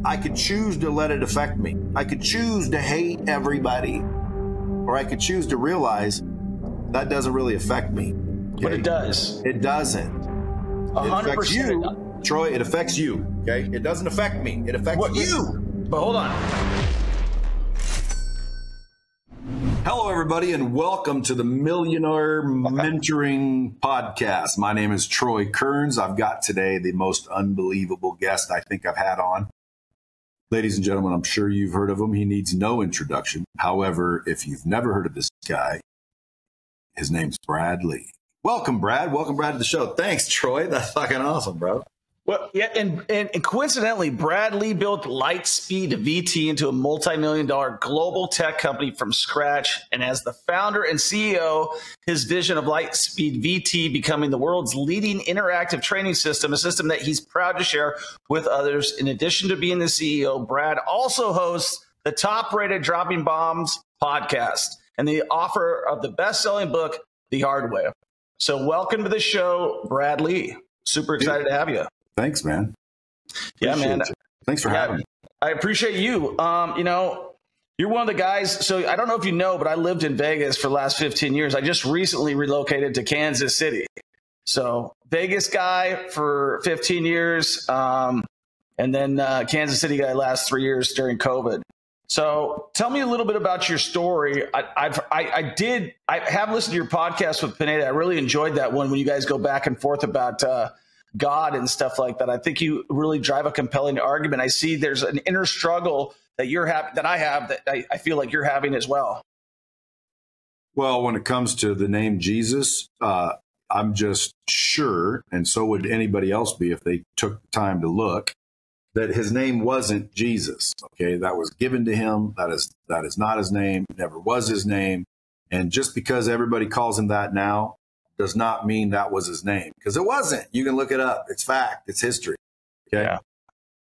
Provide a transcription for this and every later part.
I could choose to let it affect me. I could choose to hate everybody, or I could choose to realize that doesn't really affect me. Okay? But it does. It doesn't. 100%. It affects you, Troy. It affects you. Okay. It doesn't affect me. It affects you. But hold on. Hello, everybody, and welcome to the Millionaire Mentoring Podcast. My name is Troy Kearns. I've got today the most unbelievable guest I think I've had on. Ladies and gentlemen, I'm sure you've heard of him. He needs no introduction. However, if you've never heard of this guy, his name's Brad Lea. Welcome, Brad. Welcome, Brad, to the show. Thanks, Troy. That's fucking awesome, bro. Well, yeah, and coincidentally, Brad Lea built Lightspeed VT into a multi-million-dollar global tech company from scratch. And as the founder and CEO, his vision of Lightspeed VT becoming the world's leading interactive training system, a system that he's proud to share with others. In addition to being the CEO, Brad also hosts the top-rated Dropping Bombs podcast and the author of the best-selling book, The Hard Way. So welcome to the show, Brad Lea. Super excited to have you. Thanks, man. Yeah, Appreciate man. it. Thanks for having me. I appreciate you. You're one of the guys. So I don't know if you know, but I lived in Vegas for the last 15 years. I just recently relocated to Kansas City. So Vegas guy for 15 years. And then Kansas City guy last 3 years during COVID. So tell me a little bit about your story. I have listened to your podcast with Pineda. I really enjoyed that one when you guys go back and forth about God and stuff like that. I think you really drive a compelling argument. I see there's an inner struggle that I feel like you're having as well. Well, when it comes to the name Jesus, I'm just sure, and so would anybody else be if they took the time to look, that his name wasn't Jesus. Okay, that was given to him. That is not his name. It never was his name. And just because everybody calls him that now does not mean that was his name, because it wasn't. You can look it up. It's fact. It's history. Okay. Yeah.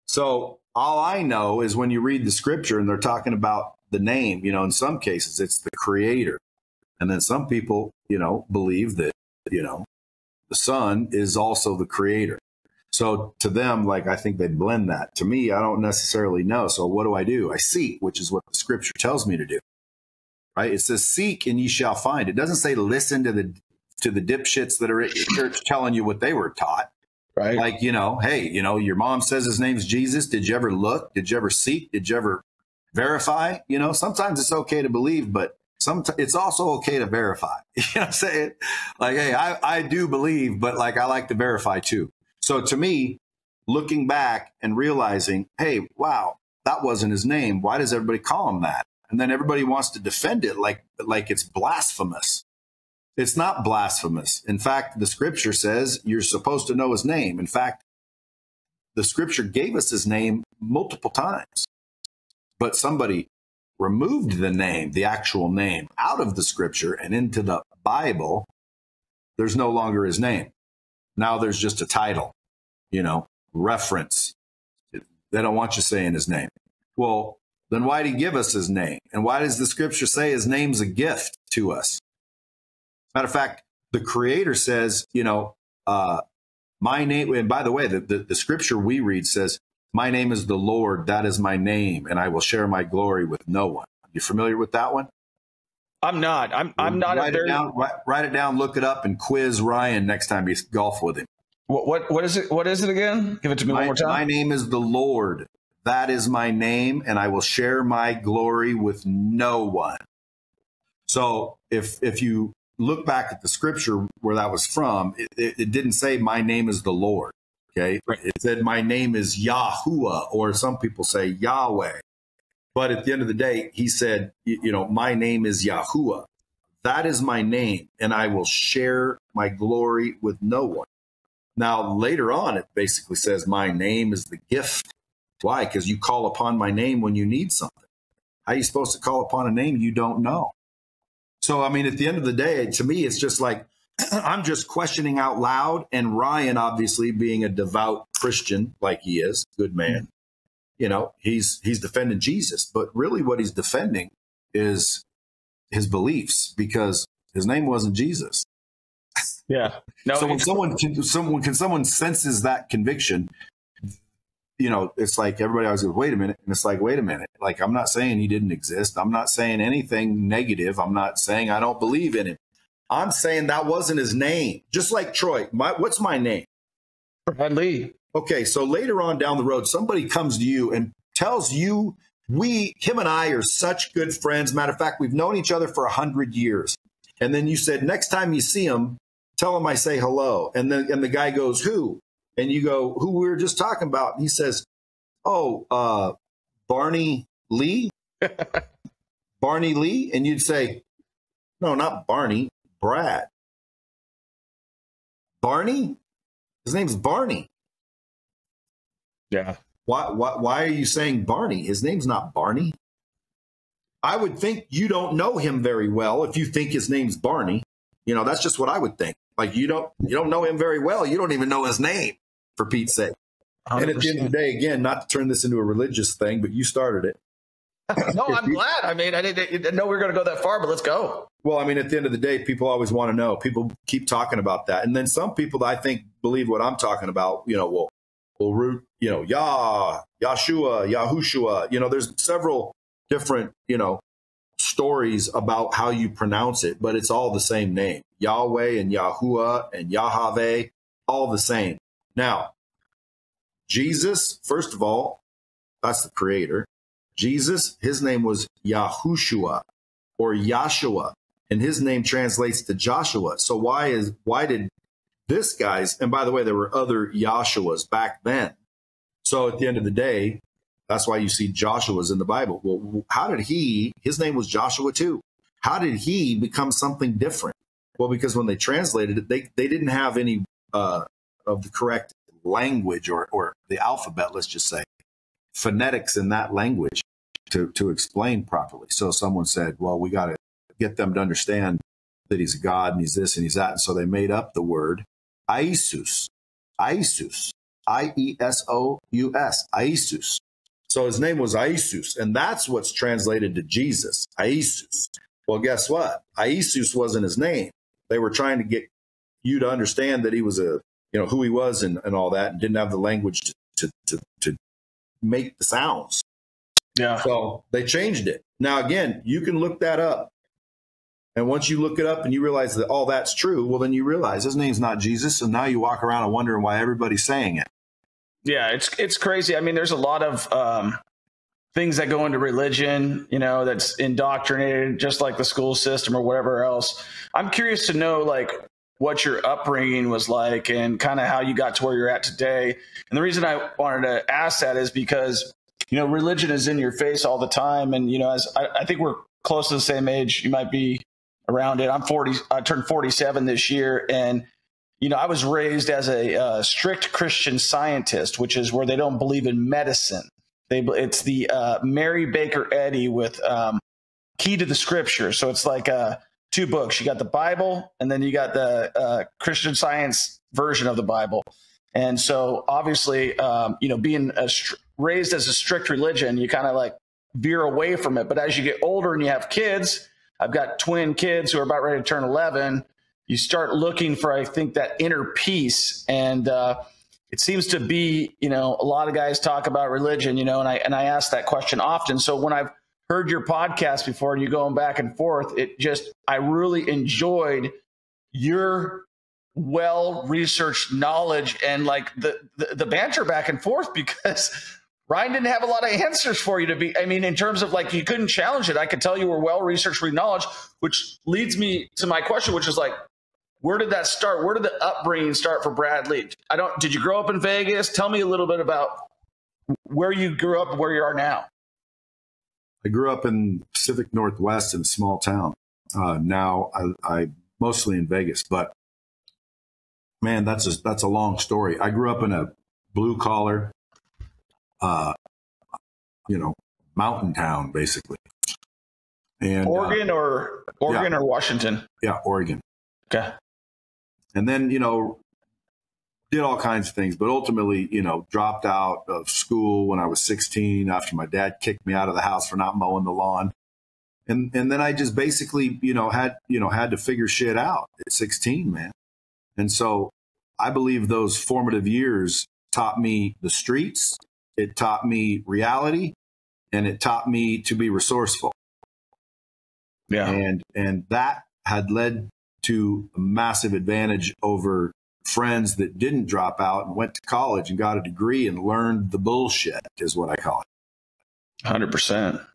So all I know is when you read the scripture and they're talking about the name, in some cases it's the creator. And then some people, believe that, the son is also the creator. So to them, I think they blend that. To me, I don't necessarily know. So what do? I seek, which is what the scripture tells me to do. Right? It says, seek and ye shall find. It doesn't say listen to the dipshits that are at your church telling you what they were taught. Right. Hey, your mom says his name's Jesus. Did you ever look? Did you ever seek? Did you ever verify? Sometimes it's okay to believe, but it's also okay to verify. You know what I'm saying? Hey, I do believe, but I like to verify too. So to me, looking back and realizing, hey, wow, that wasn't his name. Why does everybody call him that? And then everybody wants to defend it like it's blasphemous. It's not blasphemous. In fact, the scripture says you're supposed to know his name. In fact, the scripture gave us his name multiple times, but somebody removed the name, the actual name, out of the scripture and into the Bible. There's no longer his name. Now there's just a title, reference. They don't want you saying his name. Well, then why did he give us his name? And why does the scripture say his name's a gift to us? Matter of fact, the creator says, my name, and by the way, the scripture we read says, my name is the Lord, that is my name, and I will share my glory with no one. You familiar with that one? I'm not. I'm not. Write it down, look it up, and quiz Ryan next time you golf with him. What is it? What is it again? Give it to me one more time. My name is the Lord. That is my name, and I will share my glory with no one. So if you look back at the scripture where that was from, it didn't say my name is the Lord. Okay. Right. It said my name is Yahuwah, or some people say Yahweh. But at the end of the day, he said, my name is Yahuwah. That is my name, and I will share my glory with no one. Now, later on, it basically says my name is the gift. Why? Because you call upon my name when you need something. How are you supposed to call upon a name you don't know? So, at the end of the day, to me, it's just I'm just questioning out loud. And Ryan, obviously, being a devout Christian like he is, good man, he's defending Jesus. But really what he's defending is his beliefs, because his name wasn't Jesus. Yeah. No. So when someone senses that conviction, it's like everybody always goes, wait a minute. And it's like, wait a minute. Like, I'm not saying he didn't exist. I'm not saying anything negative. I'm not saying I don't believe in him. I'm saying that wasn't his name. Just like Troy, what's my name? Brad Lea. Okay, so later on down the road, somebody comes to you and tells you him and I are such good friends. Matter of fact, we've known each other for 100 years. And then you said, next time you see him, tell him I say hello. And the guy goes, who? And you go, who we were just talking about. And he says, oh, Barney Lee? Barney Lee? And you'd say, no, not Barney, Brad. Barney? His name's Barney. Yeah. Why are you saying Barney? His name's not Barney. I would think you don't know him very well if you think his name's Barney. That's just what I would think. Like, you don't know him very well. You don't even know his name, for Pete's sake. 100%. And at the end of the day, again, not to turn this into a religious thing, but you started it. No, I'm glad. I mean, I didn't know we were going to go that far, but let's go. Well, I mean, at the end of the day, people always want to know. People keep talking about that. And then some people that I think believe what I'm talking about, will root, Yahshua, Yahushua. There's several different, stories about how you pronounce it, but it's all the same name. Yahweh and Yahuwah and Yahweh, all the same. Now, Jesus, first of all, that's the creator. Jesus, his name was Yahushua or Yahshua, and his name translates to Joshua. So why did this guy's, and by the way, there were other Yahshuas back then. So at the end of the day, that's why you see Joshua's in the Bible. Well, how did his name was Joshua too. How did he become something different? Well, because when they translated it, they didn't have any of the correct language or the alphabet, let's just say, phonetics in that language to explain properly. So someone said, well, we got to get them to understand that he's a God and he's this and he's that. And so they made up the word Iesus, Iesus, I-E-S-O-U-S, Iesus. So his name was Iesus, and that's what's translated to Jesus, Iesus. Well, guess what? Iesus wasn't his name. They were trying to get you to understand that he was who he was and all that, and didn't have the language to make the sounds. Yeah. So they changed it. Now, again, you can look that up. And once you look it up and you realize that all that's true, well, then you realize his name's not Jesus. And now you walk around and wondering why everybody's saying it. Yeah, it's crazy. I mean, there's a lot of things that go into religion, that's indoctrinated, just like the school system or whatever else. I'm curious to know, like, what your upbringing was like and kind of how you got to where you're at today. And the reason I wanted to ask that is because, religion is in your face all the time. And, as I think we're close to the same age, you might be around it. I'm 40. I turned 47 this year. And, I was raised as a strict Christian Scientist, which is where they don't believe in medicine. It's the Mary Baker Eddy with Key to the Scripture. So it's like two books. You got the Bible, and then you got the Christian Science version of the Bible. And so obviously, being raised as a strict religion, you kind of like veer away from it. But as you get older and you have kids, I've got twin kids who are about ready to turn 11. You start looking for, I think, that inner peace. And it seems to be, a lot of guys talk about religion, and I ask that question often. So when I've heard your podcast before and you going back and forth, I really enjoyed your well-researched knowledge and like the banter back and forth, because Ryan didn't have a lot of answers for you in terms of like, you couldn't challenge it. I could tell you were well-researched knowledge, which leads me to my question, which is like, where did that start? Where did the upbringing start for Brad Lea? Did you grow up in Vegas? Tell me a little bit about where you grew up and where you are now. I grew up in Pacific Northwest in a small town. Now I mostly in Vegas, but man, that's a long story. I grew up in a blue collar, mountain town, basically. And Oregon or Washington? Yeah, Oregon. Okay. And then, did all kinds of things, but ultimately, dropped out of school when I was 16 after my dad kicked me out of the house for not mowing the lawn. And then I just basically, had to figure shit out at 16, man. And so I believe those formative years taught me the streets. it taught me reality, and it taught me to be resourceful. Yeah. And that had led to a massive advantage over friends that didn't drop out and went to college and got a degree and learned the bullshit, is what I call it. 100%.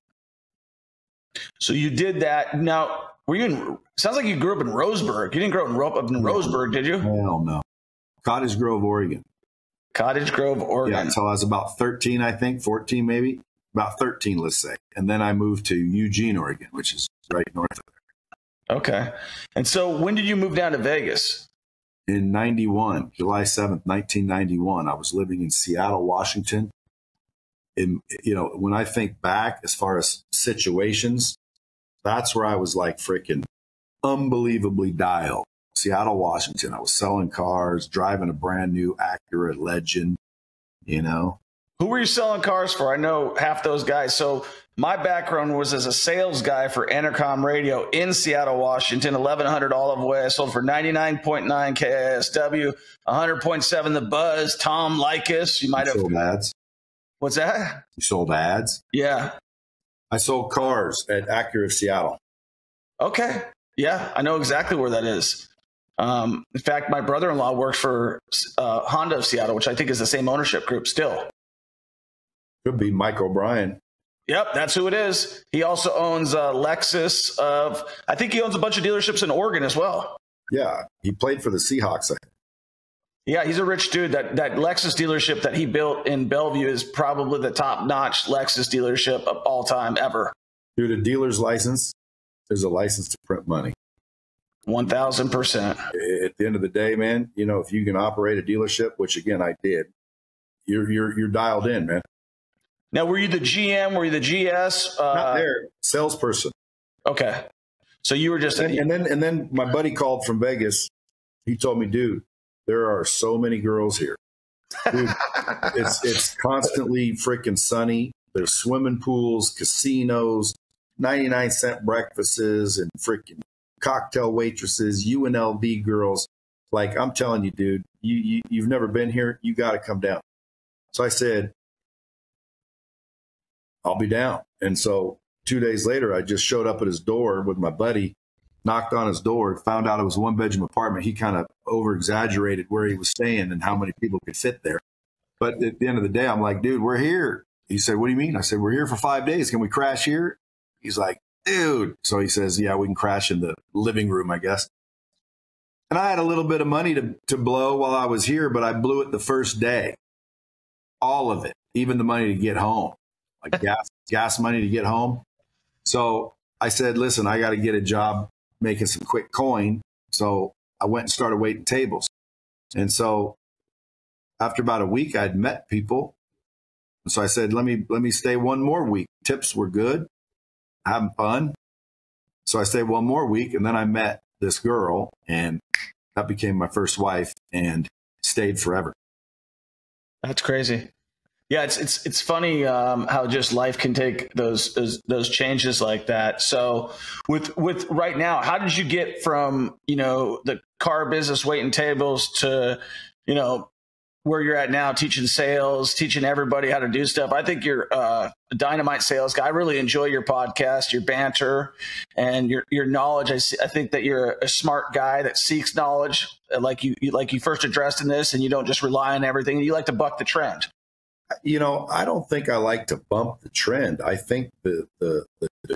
So you did that. Now, were you in, sounds like you grew up in Roseburg. You didn't grow up in Roseburg, did you? Hell no. Cottage Grove, Oregon. Cottage Grove, Oregon. Yeah, until I was about 13, I think, 14 maybe. About 13, let's say. And then I moved to Eugene, Oregon, which is right north of there. Okay. And so when did you move down to Vegas? In 91, July 7th, 1991, I was living in Seattle, Washington. And, you know, when I think back as far as situations, that's where I was like freaking unbelievably dialed. Seattle, Washington. I was selling cars, driving a brand new Acura Legend, you know. Who were you selling cars for? I know half those guys. So my background was as a sales guy for Entercom Radio in Seattle, Washington, 1100 Olive Way. I sold for 99.9 KISW, 100.7 The Buzz, Tom Likas. You might have sold ads. What's that? You sold ads? Yeah. I sold cars at Acura of Seattle. Okay. Yeah, I know exactly where that is. In fact, my brother-in-law works for Honda of Seattle, which I think is the same ownership group still. Could be Mike O'Brien. Yep, that's who it is. He also owns Lexus. I think he owns a bunch of dealerships in Oregon as well. Yeah, he played for the Seahawks. Yeah, he's a rich dude. That Lexus dealership that he built in Bellevue is probably the top-notch Lexus dealership of all time ever. Dude, a dealer's license is a license to print money. 1,000%. At the end of the day, man, you know, if you can operate a dealership, which again I did, you're dialed in, man. Now, were you the GM? Were you the GS? Not there, salesperson. Okay, so you were just and then my buddy called from Vegas. He told me, dude, there are so many girls here. Dude, it's constantly freaking sunny. There's swimming pools, casinos, 99-cent breakfasts, and freaking cocktail waitresses, UNLV girls. Like, I'm telling you, dude, you've never been here. You got to come down. So I said, I'll be down. And so 2 days later, I just showed up at his door with my buddy, knocked on his door, found out it was a one-bedroom apartment. He kind of over-exaggerated where he was staying and how many people could fit there. But at the end of the day, I'm like, dude, we're here. He said, what do you mean? I said, we're here for 5 days. Can we crash here? He's like, dude. So he says, yeah, we can crash in the living room, I guess. And I had a little bit of money to blow while I was here, but I blew it the first day. All of it, even the money to get home, like gas money to get home. So I said, listen, I got to get a job making some quick coin. So I went and started waiting tables. And so after about a week, I'd met people. And so I said, let me stay one more week. Tips were good, having fun. So I stayed one more week, and then I met this girl, and that became my first wife and stayed forever. That's crazy. Yeah, it's funny how just life can take those changes like that. So with right now, how did you get from, you know, the car business waiting tables to, you know, where you're at now, teaching sales, teaching everybody how to do stuff? I think you're a dynamite sales guy. I really enjoy your podcast, your banter, and your knowledge. I think that you're a smart guy that seeks knowledge, like you first addressed in this, and you don't just rely on everything. You like to buck the trend. You know, I don't think I like to bump the trend. I think the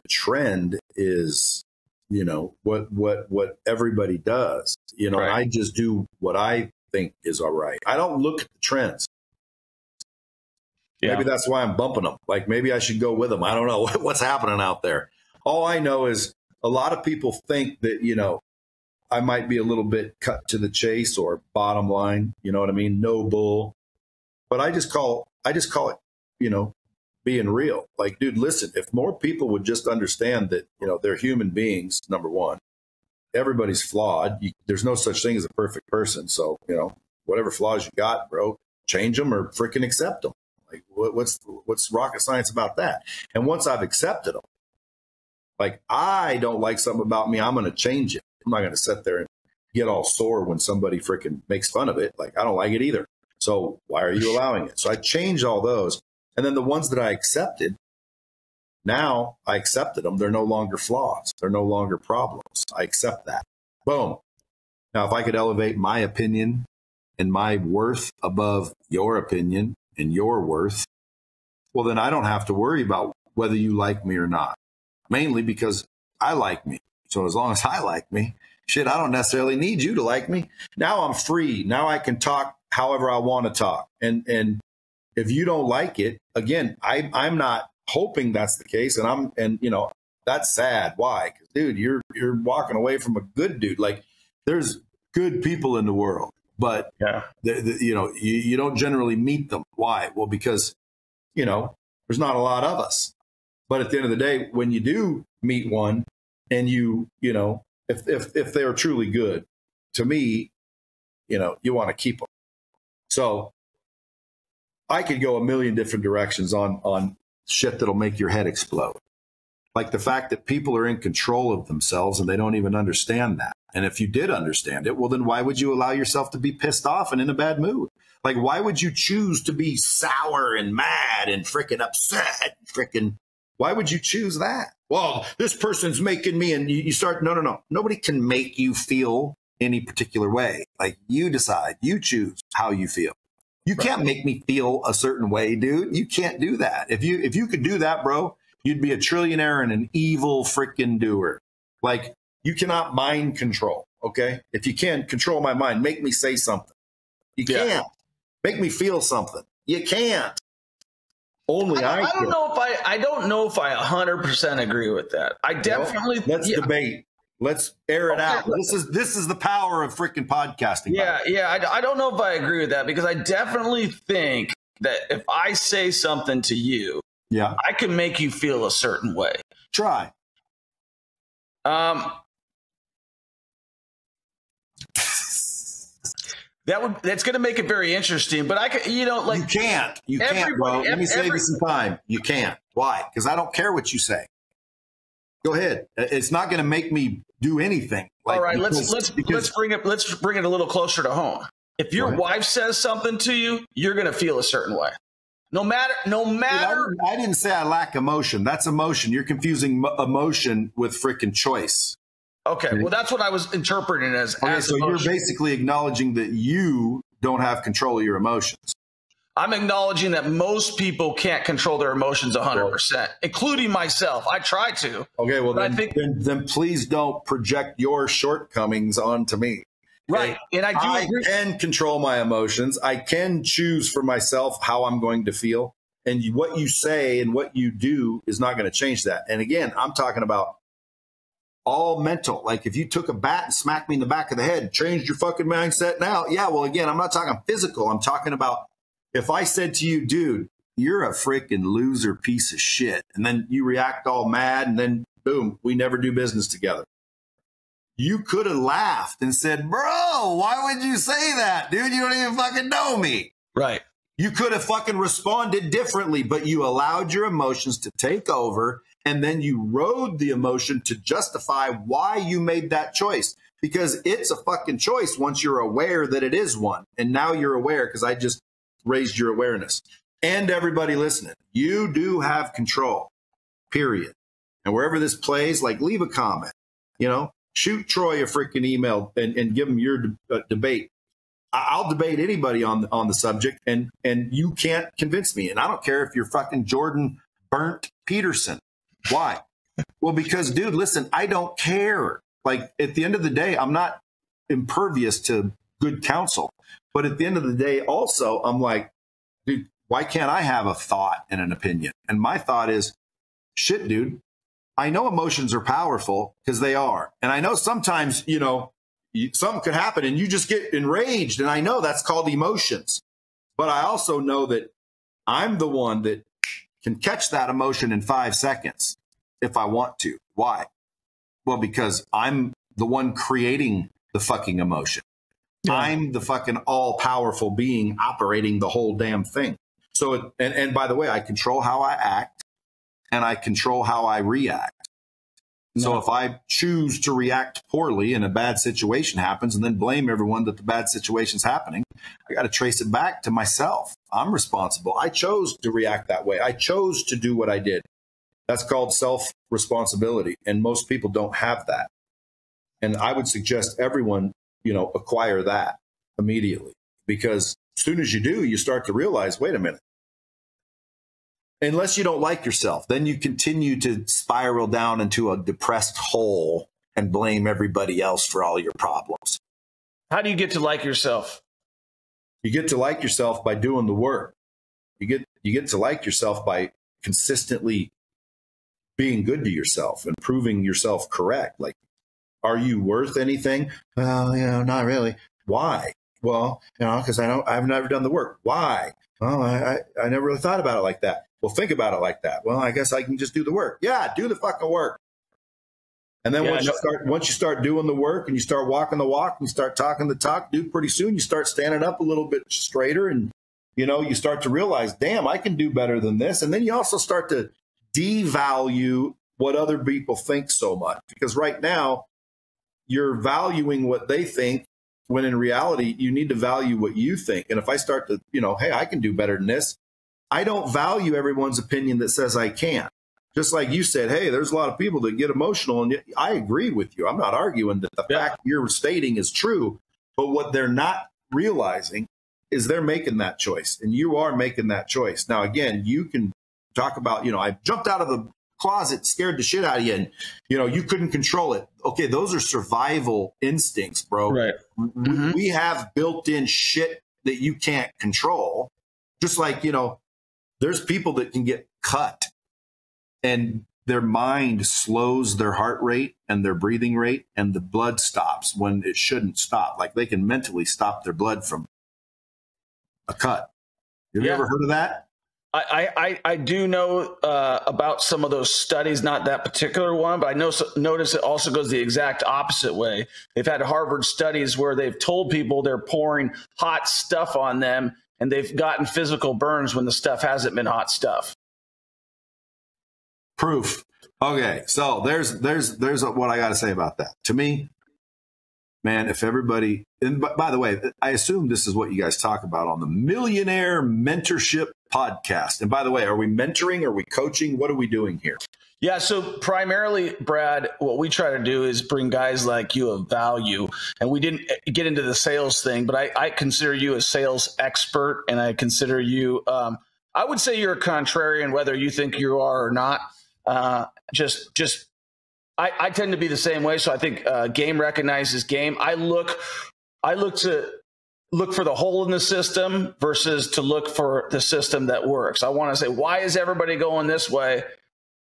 trend is, you know, what everybody does. You know, right. I just do what I think is all right. I don't look at the trends. Yeah. Maybe that's why I'm bumping them. Like, maybe I should go with them. I don't know what's happening out there. All I know is a lot of people think that, you know, I might be a little bit cut to the chase or bottom line. You know what I mean? No bull. But I just call it, you know, being real. Like, dude, listen, if more people would just understand that, you know, they're human beings, number one. Everybody's flawed. There's no such thing as a perfect person. So, you know, whatever flaws you got, bro, change them or freaking accept them. Like, what's rocket science about that? And once I've accepted them, like, I don't like something about me, I'm going to change it. I'm not going to sit there and get all sore when somebody freaking makes fun of it. Like, I don't like it either. So why are you allowing it? So I changed all those. And then the ones that I accepted, now I accepted them. They're no longer flaws. They're no longer problems. I accept that. Boom. Now, if I could elevate my opinion and my worth above your opinion and your worth, well, then I don't have to worry about whether you like me or not. Mainly because I like me. So as long as I like me, shit, I don't necessarily need you to like me. Now I'm free. Now I can talk however I want to talk. And if you don't like it, again, I'm not hoping that's the case. And you know, that's sad. Why? Because dude, you're walking away from a good dude. Like, there's good people in the world, but yeah, you know, you don't generally meet them. Why? Well, because, you know, there's not a lot of us. But at the end of the day, when you do meet one and you know, if they're truly good, to me, you know, you want to keep them. So I could go a million different directions on shit that'll make your head explode. Like the fact that people are in control of themselves and they don't even understand that. And if you did understand it, well, then why would you allow yourself to be pissed off and in a bad mood? Like, why would you choose to be sour and mad and freaking upset? Why would you choose that? Well, this person's making me, and you start, no. Nobody can make you feel any particular way. Like, you decide, you choose how you feel. You can't make me feel a certain way, dude. You can't do that. If you could do that, bro, you'd be a trillionaire and an evil freaking doer. Like, you cannot mind control, okay? If you can control my mind, make me say something. You can't. Make me feel something. You can't. Only I don't know if I 100% agree with that. I definitely let's debate. Let's air it out. This is the power of freaking podcasting. I don't know if I agree with that, because I definitely think that if I say something to you, I can make you feel a certain way. Try. That's going to make it very interesting, but I can, you know, like, you can't, bro. Let me save you some time. You can't. Why? Because I don't care what you say. Go ahead. It's not going to make me do anything. Like, all right, let's bring it a little closer to home. If your wife says something to you, you're going to feel a certain way. No matter. Dude, I didn't say I lack emotion. That's emotion. You're confusing emotion with freaking choice. Okay, well, that's what I was interpreting as. Okay, so emotion. You're basically acknowledging that you don't have control of your emotions. I'm acknowledging that most people can't control their emotions 100%, including myself. I try to. Okay, well, then please don't project your shortcomings onto me. Right, and I can control my emotions. I can choose for myself how I'm going to feel. And what you say and what you do is not going to change that. And again, I'm talking about all mental. Like, if you took a bat and smacked me in the back of the head, changed your fucking mindset now. Yeah, well, again, I'm not talking physical. I'm talking about if I said to you, dude, you're a freaking loser piece of shit, and then you react all mad, and then boom, we never do business together. You could have laughed and said, bro, why would you say that? Dude, you don't even fucking know me. Right. You could have fucking responded differently, but you allowed your emotions to take over, and then you rode the emotion to justify why you made that choice. Because it's a fucking choice once you're aware that it is one. And now you're aware because I just raised your awareness. And everybody listening, you do have control, period. And wherever this plays, like, leave a comment, you know, shoot Troy a freaking email and give him your debate. I'll debate anybody on the subject, and you can't convince me. And I don't care if you're fucking Jordan Burnt Peterson. Why? Well, because, dude, listen, I don't care. Like, at the end of the day, I'm not impervious to good counsel. But at the end of the day, also, I'm like, dude, why can't I have a thought and an opinion? And my thought is, shit, dude, I know emotions are powerful, because they are. And I know sometimes, you know, something could happen and you just get enraged. And I know that's called emotions. But I also know that I'm the one that can catch that emotion in 5 seconds if I want to. Why? Well, because I'm the one creating the fucking emotion. Yeah. I'm the fucking all-powerful being operating the whole damn thing. So, and by the way, I control how I act and I control how I react. So if I choose to react poorly and a bad situation happens and then blame everyone that the bad situation's happening, I got to trace it back to myself. I'm responsible. I chose to react that way. I chose to do what I did. That's called self-responsibility. And most people don't have that. And I would suggest everyone, acquire that immediately, because as soon as you do, you start to realize, wait a minute. Unless you don't like yourself, then you continue to spiral down into a depressed hole and blame everybody else for all your problems. How do you get to like yourself? You get to like yourself by doing the work. You get to like yourself by consistently being good to yourself and proving yourself correct. Like, are you worth anything? Well, not really. Why? Well, because I've never done the work. Why? Well, I never really thought about it like that. Well, think about it like that. Well, I guess I can just do the work. Yeah, do the fucking work. And then once you start doing the work and you start walking the walk and you start talking the talk, dude, pretty soon you start standing up a little bit straighter and, you start to realize, damn, I can do better than this. And then you also start to devalue what other people think so much, because right now you're valuing what they think when in reality you need to value what you think. And if I start to, hey, I can do better than this, I don't value everyone's opinion that says I can't. Just like you said, hey, there's a lot of people that get emotional, and I agree with you. I'm not arguing that the fact you're stating is true, but what they're not realizing is they're making that choice, and you are making that choice. Now, again, you can talk about, I jumped out of the closet, scared the shit out of you, and, you couldn't control it. Okay, those are survival instincts, bro. Right. Mm-hmm. We have built-in shit that you can't control. Just like, there's people that can get cut and their mind slows their heart rate and their breathing rate, and the blood stops when it shouldn't stop. Like they can mentally stop their blood from a cut. Have you ever heard of that? I do know about some of those studies, not that particular one, but I notice it also goes the exact opposite way. They've had Harvard studies where they've told people they're pouring hot stuff on them, and they've gotten physical burns when the stuff hasn't been hot stuff. Proof. Okay, so there's what I got to say about that. To me, man, if everybody, and by the way, I assume this is what you guys talk about on the Millionaire Mentorship Podcast. And by the way, are we mentoring? Are we coaching? What are we doing here? Yeah, so primarily, Brad, what we try to do is bring guys like you of value. And we didn't get into the sales thing, but I consider you a sales expert, and I consider you, I would say you're a contrarian, whether you think you are or not. I tend to be the same way. So I think game recognizes game. I look for the hole in the system versus to look for the system that works. I want to say, why is everybody going this way?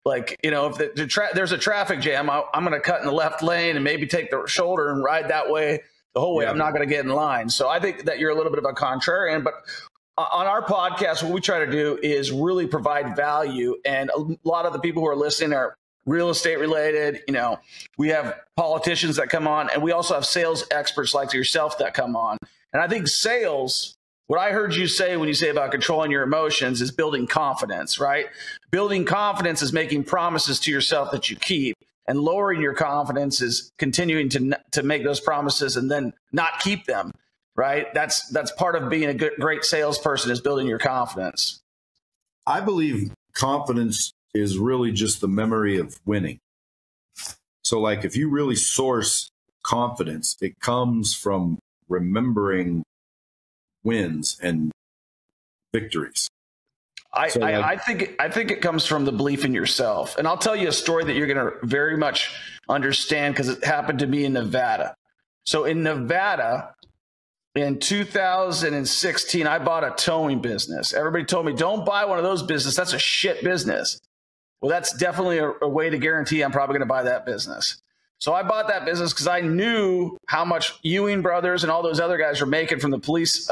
Like, if there's a traffic jam, I'm going to cut in the left lane and maybe take the shoulder and ride that way the whole way. I'm not going to get in line. So I think that you're a little bit of a contrarian, but on our podcast, what we try to do is really provide value. And a lot of the people who are listening are real estate related. We have politicians that come on, and we also have sales experts like yourself that come on. And I think sales, what I heard you say when you say about controlling your emotions, is building confidence, right? Building confidence is making promises to yourself that you keep, and lowering your confidence is continuing to make those promises and then not keep them, right? That's part of being a great salesperson, is building your confidence. I believe confidence is really just the memory of winning. So like if you really source confidence, it comes from remembering wins and victories. I think it comes from the belief in yourself. And I'll tell you a story that you're going to very much understand, because it happened to me in Nevada. So in Nevada, in 2016, I bought a towing business. Everybody told me, don't buy one of those businesses. That's a shit business. Well, that's definitely a way to guarantee I'm probably going to buy that business. So I bought that business because I knew how much Ewing Brothers and all those other guys were making from the police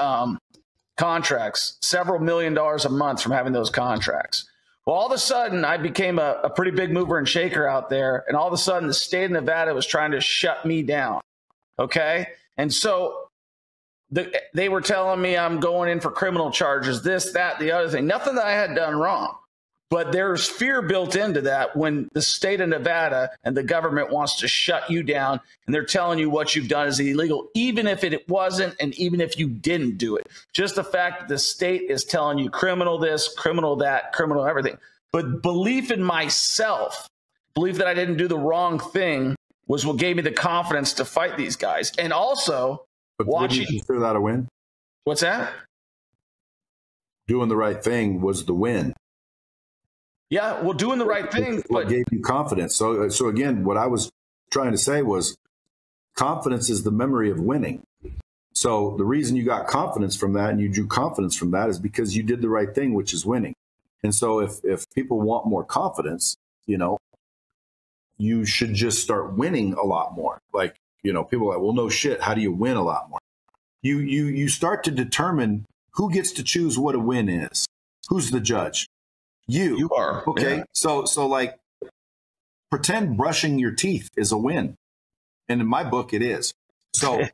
contracts, several $1 million a month from having those contracts. Well, all of a sudden, I became a pretty big mover and shaker out there. And all of a sudden, the state of Nevada was trying to shut me down. Okay. And so they were telling me I'm going in for criminal charges, this, that, the other thing. Nothing that I had done wrong. But there's fear built into that when the state of Nevada and the government wants to shut you down and they're telling you what you've done is illegal, even if it wasn't and even if you didn't do it. Just the fact that the state is telling you criminal this, criminal that, criminal everything. But belief in myself, belief that I didn't do the wrong thing was what gave me the confidence to fight these guys. And also watching. Would you consider that a win? What's that? Doing the right thing was the win. Yeah, well, doing the right thing. What gave you confidence? So again, what I was trying to say was confidence is the memory of winning. So the reason you got confidence from that and you drew confidence from that is because you did the right thing, which is winning. And so if people want more confidence, you should just start winning a lot more. Like, people are like, well, no shit. How do you win a lot more? You start to determine who gets to choose what a win is. Who's the judge? You are. Okay. Yeah. So like pretend brushing your teeth is a win. And in my book, it is. So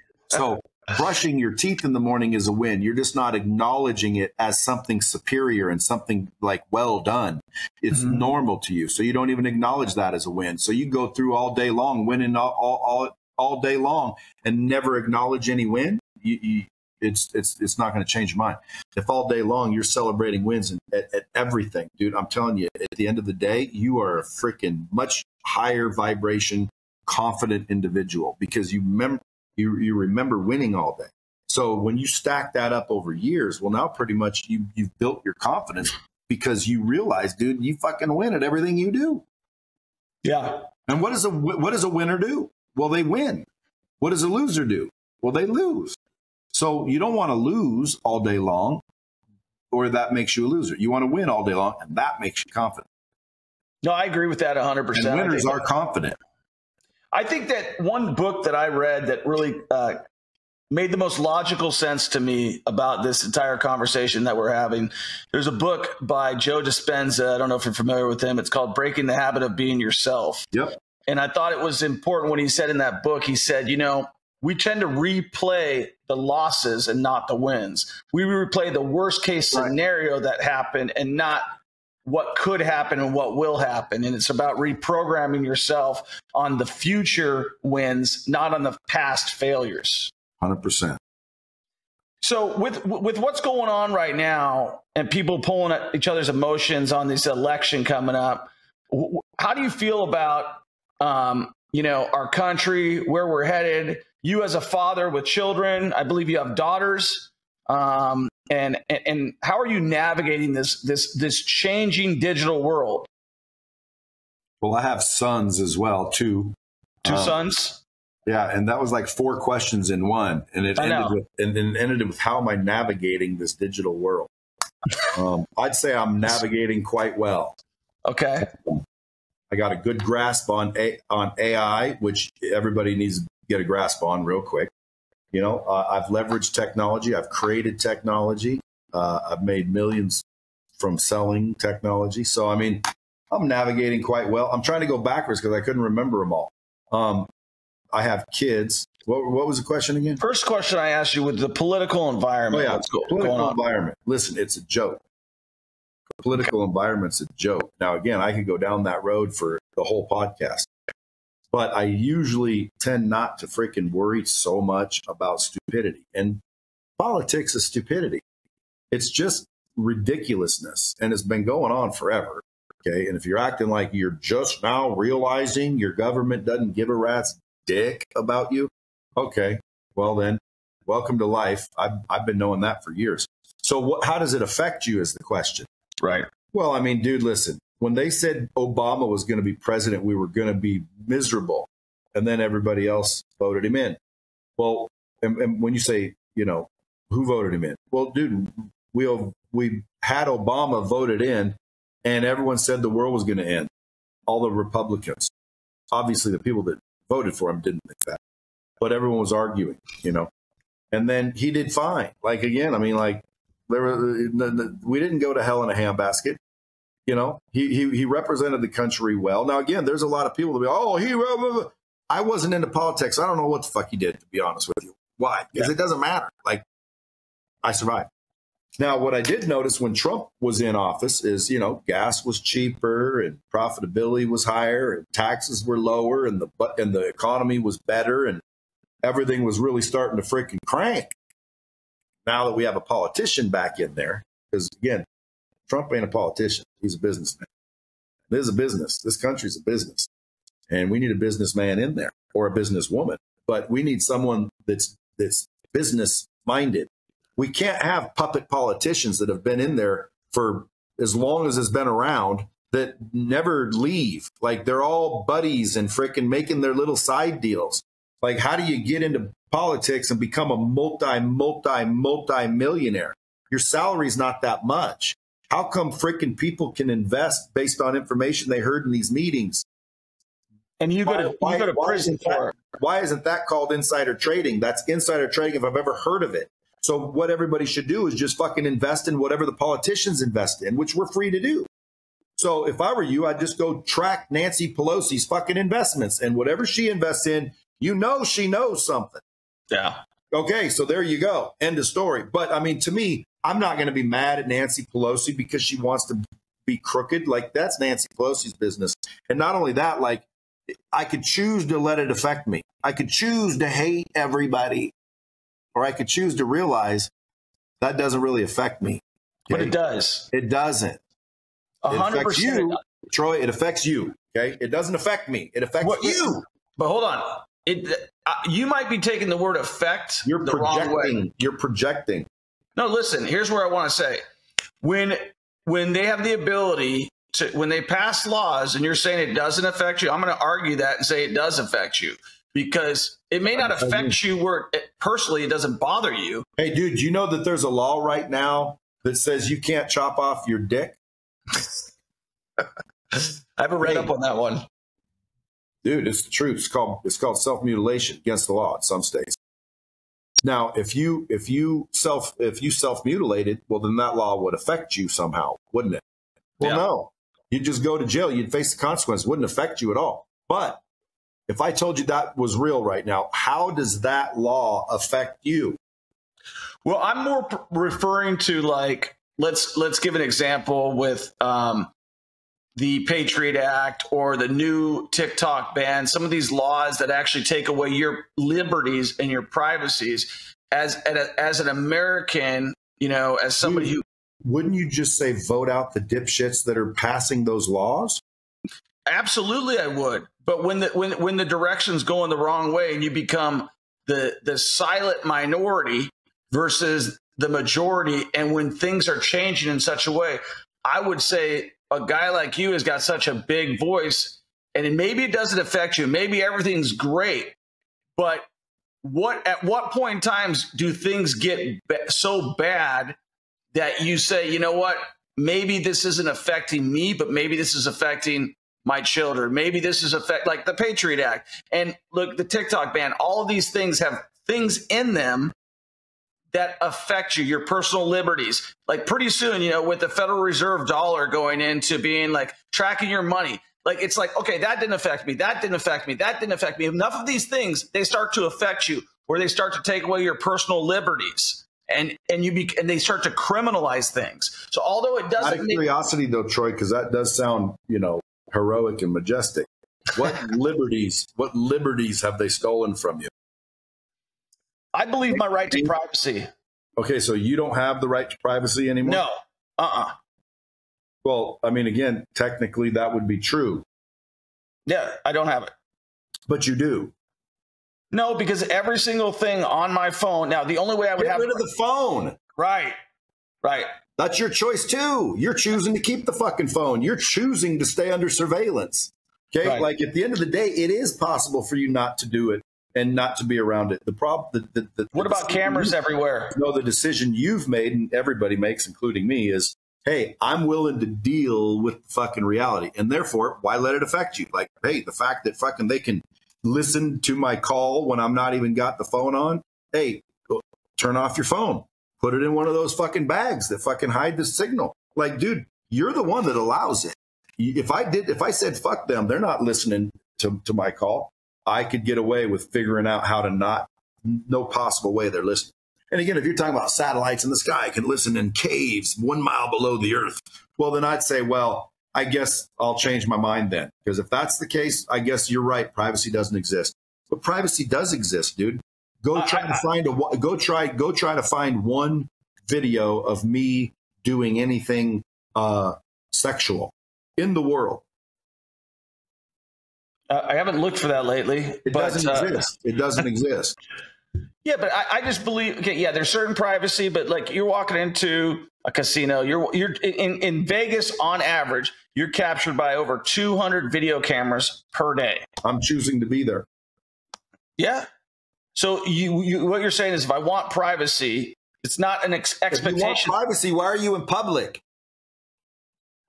brushing your teeth in the morning is a win. You're just not acknowledging it as something superior and something like well done. It's normal to you. So you don't even acknowledge that as a win. So you go through all day long, winning all day long and never acknowledge any win. It's not going to change your mind. If all day long you're celebrating wins at everything, dude, I'm telling you, at the end of the day, you are a freaking much higher vibration, confident individual because you remember winning all day. So when you stack that up over years, well, now pretty much you've built your confidence because you realize, dude, you fucking win at everything you do. Yeah. And what does a winner do? Well, they win. What does a loser do? Well, they lose. So you don't want to lose all day long, or that makes you a loser. You want to win all day long, and that makes you confident. No, I agree with that 100%. And winners are confident. I think that one book that I read that really made the most logical sense to me about this entire conversation that we're having, there's a book by Joe Dispenza. I don't know if you're familiar with him. It's called Breaking the Habit of Being Yourself. Yep. And I thought it was important when he said in that book, he said, we tend to replay the losses and not the wins. We replay the worst case scenario that happened and not what could happen and what will happen. And it's about reprogramming yourself on the future wins, not on the past failures. 100%. So with what's going on right now and people pulling at each other's emotions on this election coming up, how do you feel about, our country, where we're headed? You as a father with children, I believe you have daughters, and how are you navigating this changing digital world? Well, I have sons as well, too. Two sons? Yeah, and that was like 4 questions in one, and it ended with how am I navigating this digital world? I'd say I'm navigating quite well. Okay. I got a good grasp on AI, which everybody needs to get a grasp on real quick. I've leveraged technology. I've created technology. I've made millions from selling technology. So, I'm navigating quite well. I'm trying to go backwards because I couldn't remember them all. I have kids. What was the question again? First question I asked you was the political environment. Oh, yeah. Political environment. Listen, it's a joke. The political environment's a joke. Now, again, I could go down that road for the whole podcast. But I usually tend not to freaking worry so much about stupidity. And politics is stupidity. It's just ridiculousness. And it's been going on forever. Okay. And if you're acting like you're just now realizing your government doesn't give a rat's dick about you, okay, well then, welcome to life. I've been knowing that for years. So how does it affect you is the question. Right. Well, dude, listen. When they said Obama was going to be president, we were going to be miserable. And then everybody else voted him in. Well, and when you say, who voted him in? Well, dude, we had Obama voted in and everyone said the world was going to end. All the Republicans. Obviously, the people that voted for him didn't think that. But everyone was arguing, And then he did fine. Like, again, we didn't go to hell in a handbasket. He represented the country well. Now, again, there's a lot of people that be, I wasn't into politics. I don't know what the fuck he did, to be honest with you. Why? Because it doesn't matter. Like, I survived. Now, what I did notice when Trump was in office is, gas was cheaper and profitability was higher and taxes were lower and the economy was better and everything was really starting to freaking crank. Now that we have a politician back in there, because again, Trump ain't a politician. He's a businessman. This is a business. This country's a business. And we need a businessman in there or a businesswoman. But we need someone that's business minded. We can't have puppet politicians that have been in there for as long as it's been around that never leave. Like they're all buddies and freaking making their little side deals. Like, how do you get into politics and become a multi-millionaire? Your salary's not that much. How come freaking people can invest based on information they heard in these meetings? And you go to prison for it. Why isn't that called insider trading? That's insider trading if I've ever heard of it. So what everybody should do is just fucking invest in whatever the politicians invest in, which we're free to do. So if I were you, I'd just go track Nancy Pelosi's fucking investments, and whatever she invests in, she knows something. Yeah. Okay, so there you go. End of story. But I mean, to me, I'm not going to be mad at Nancy Pelosi because she wants to be crooked. Like, that's Nancy Pelosi's business. And not only that, like, I could choose to let it affect me. I could choose to hate everybody, or I could choose to realize that doesn't really affect me. Okay? But it does. It doesn't. 100%. You, Troy, it affects you. Okay. It doesn't affect me. It affects you. But hold on. You might be taking the word affect the wrong way. You're projecting. No, listen, here's where I want to say. When they have the ability to, when they pass laws and you're saying it doesn't affect you, I'm going to argue that and say it does affect you, because it may not affect you where personally it doesn't bother you. Hey, dude, you know that there's a law right now that says you can't chop off your dick? I haven't read up on that one. Dude, it's the truth. It's called self-mutilation against the law in some states. Now, if you self-mutilated, well, then that law would affect you somehow, wouldn't it? Well, no. You'd just go to jail. You'd face the consequences. It wouldn't affect you at all. But if I told you that was real right now, how does that law affect you? Well, I'm more referring to, like, let's give an example with the Patriot Act or the new TikTok ban, some of these laws that actually take away your liberties and your privacies as an American, as somebody who. Wouldn't you just say vote out the dipshits that are passing those laws? Absolutely, I would. But when the directions go in the wrong way and you become the silent minority versus the majority, and when things are changing in such a way, I would say a guy like you has got such a big voice, and maybe it doesn't affect you. Maybe everything's great, but at what point in time do things get so bad that you say, you know what, maybe this isn't affecting me, but maybe this is affecting my children. Maybe this is like the Patriot Act. And look, the TikTok ban, all of these things have things in them that affect you, your personal liberties. Like pretty soon, with the Federal Reserve dollar going into being like tracking your money, like it's like, okay, that didn't affect me. That didn't affect me. That didn't affect me. Enough of these things, they start to affect you, where they start to take away your personal liberties. And they start to criminalize things. So although it doesn't, out of curiosity though, Troy, because that does sound heroic and majestic. What liberties have they stolen from you? I believe my right to privacy. Okay, so you don't have the right to privacy anymore? No. Well, I mean, again, technically that would be true. Yeah, I don't have it. But you do. No, because every single thing on my phone. Now, the only way I would get rid of the phone. Right. That's your choice too. You're choosing to keep the fucking phone. You're choosing to stay under surveillance. Okay. Right. Like at the end of the day, it is possible for you not to do it and not to be around it. The problem. What about cameras everywhere? No, the decision you've made, and everybody makes, including me, is, hey, I'm willing to deal with fucking reality, and therefore, why let it affect you? Like, hey, the fact that fucking they can listen to my call when I'm not even got the phone on. Hey, turn off your phone. Put it in one of those fucking bags that fucking hide the signal. Like, dude, you're the one that allows it. If I said, fuck them, they're not listening to my call, I could get away with figuring out how to no possible way they're listening. And again, if you're talking about satellites in the sky can listen in caves 1 mile below the earth, well, then I'd say, well, I guess I'll change my mind then. Because if that's the case, I guess you're right. Privacy doesn't exist. But privacy does exist, dude. Go try to find one video of me doing anything sexual in the world. I haven't looked for that lately. It doesn't exist. It doesn't exist. Yeah, but I just believe, okay, yeah, there's certain privacy, but like you're walking into a casino, you're in Vegas on average, you're captured by over 200 video cameras per day. I'm choosing to be there. Yeah. So you what you're saying is if I want privacy, it's not an expectation. If you want privacy, why are you in public?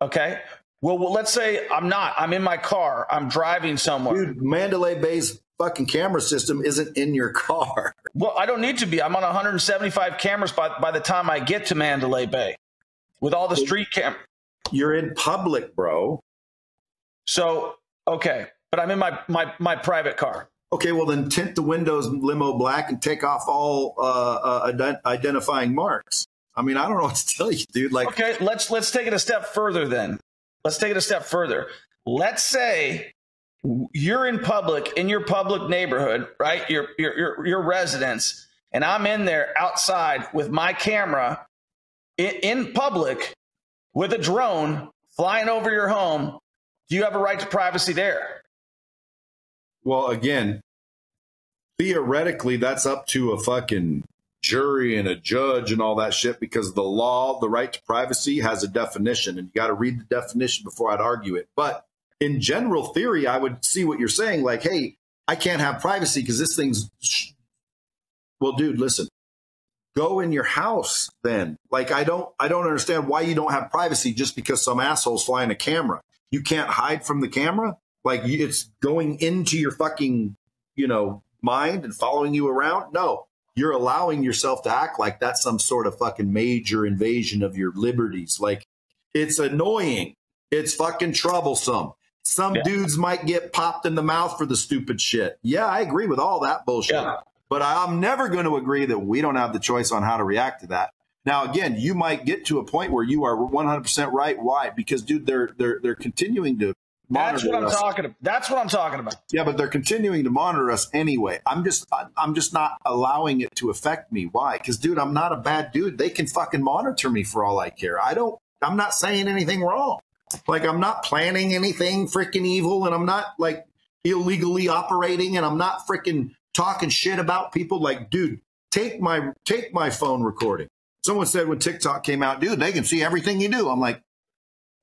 Okay. Well, let's say I'm not. I'm in my car. I'm driving somewhere. Dude, Mandalay Bay's fucking camera system isn't in your car. Well, I don't need to be. I'm on 175 cameras by the time I get to Mandalay Bay with all the street cameras. You're in public, bro. So, okay. But I'm in my private car. Okay, well then tint the windows limo black and take off all identifying marks. I mean, I don't know what to tell you, dude. Like, okay, let's take it a step further then. Let's take it a step further. Let's say you're in public, in your public neighborhood, right? Your residence, and I'm in there outside with my camera in public with a drone flying over your home. Do you have a right to privacy there? Well, again, theoretically, that's up to a fucking jury and a judge and all that shit, because the law, the right to privacy, has a definition, and you got to read the definition before I'd argue it. But in general theory, I would see what you're saying. Like, hey, I can't have privacy because this thing's. Well, dude, listen. Go in your house then. Like, I don't understand why you don't have privacy just because some asshole's flying a camera. You can't hide from the camera. Like, it's going into your fucking, mind and following you around. No, you're allowing yourself to act like that's some sort of fucking major invasion of your liberties. Like, it's annoying. It's fucking troublesome. Some dudes might get popped in the mouth for the stupid shit. Yeah, I agree with all that bullshit. Yeah. But I'm never going to agree that we don't have the choice on how to react to that. Now, again, you might get to a point where you are 100% right. Why? Because, dude, they're continuing to monitor us. That's what I'm talking about. Yeah, but they're continuing to monitor us anyway. I'm just not allowing it to affect me. Why? Because, dude, I'm not a bad dude. They can fucking monitor me for all I care. I'm not saying anything wrong. Like, I'm not planning anything freaking evil, and I'm not like illegally operating, and I'm not freaking talking shit about people. Like, dude, take my phone recording. Someone said when TikTok came out, dude, they can see everything you do. I'm like,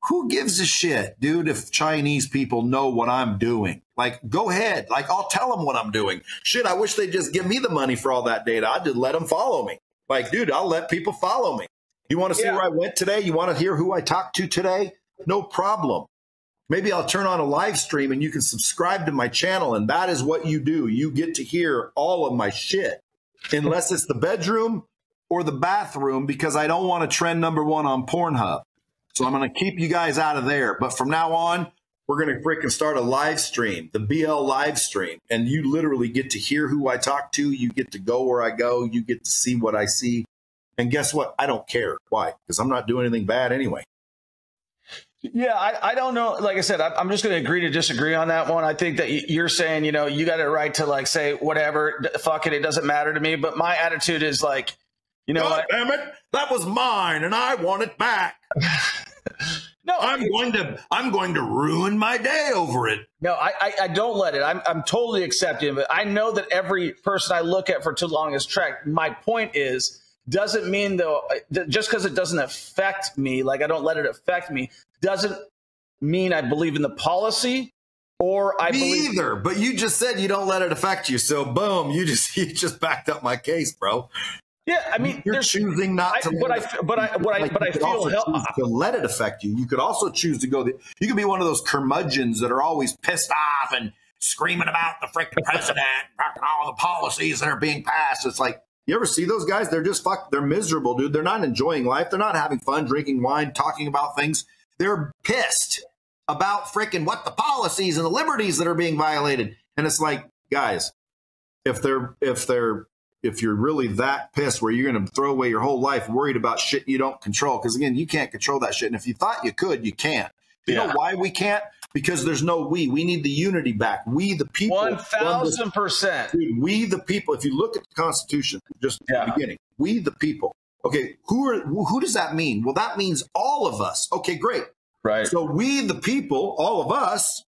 who gives a shit, dude, if Chinese people know what I'm doing? Like, go ahead. Like, I'll tell them what I'm doing. Shit, I wish they'd just give me the money for all that data. I'd just let them follow me. Like, dude, I'll let people follow me. You want to see where I went today? You want to hear who I talked to today? No problem. Maybe I'll turn on a live stream and you can subscribe to my channel, and that is what you do. You get to hear all of my shit, unless it's the bedroom or the bathroom, because I don't want to trend #1 on Pornhub. So I'm going to keep you guys out of there. But from now on, we're going to freaking start a live stream, the BL live stream. And you literally get to hear who I talk to. You get to go where I go. You get to see what I see. And guess what? I don't care. Why? Because I'm not doing anything bad anyway. Yeah, I don't know. Like I said, I'm just going to agree to disagree on that one. I think that you're saying, you got a right to like say whatever, fuck it, it doesn't matter to me. But my attitude is like, God damn it, that was mine and I want it back. No, I'm going to ruin my day over it. No, I don't let it. I'm totally accepting of it. I know that every person I look at for too long is tracked. My point is, doesn't mean though, just because it doesn't affect me, like I don't let it affect me, doesn't mean I believe in the policy or I believe either. But you just said you don't let it affect you. So boom, you just backed up my case, bro. Yeah, I mean, you're choosing not to. But I feel to let it affect you. You could also choose to go. You could be one of those curmudgeons that are always pissed off and screaming about the freaking president and all the policies that are being passed. It's like, you ever see those guys? They're just they're miserable, dude. They're not enjoying life. They're not having fun, drinking wine, talking about things. They're pissed about freaking what the policies and the liberties that are being violated. And it's like, guys, if they're if you're really that pissed where you're going to throw away your whole life worried about shit you don't control. Because again, you can't control that shit. And if you thought you could, you can't. You know why we can't? Because there's no we. We need the unity back. We, the people. 1,000%. Dude, we, the people. If you look at the Constitution, just at the beginning, we, the people. Okay, who does that mean? Well, that means all of us. Okay, great. Right. So we, the people, all of us,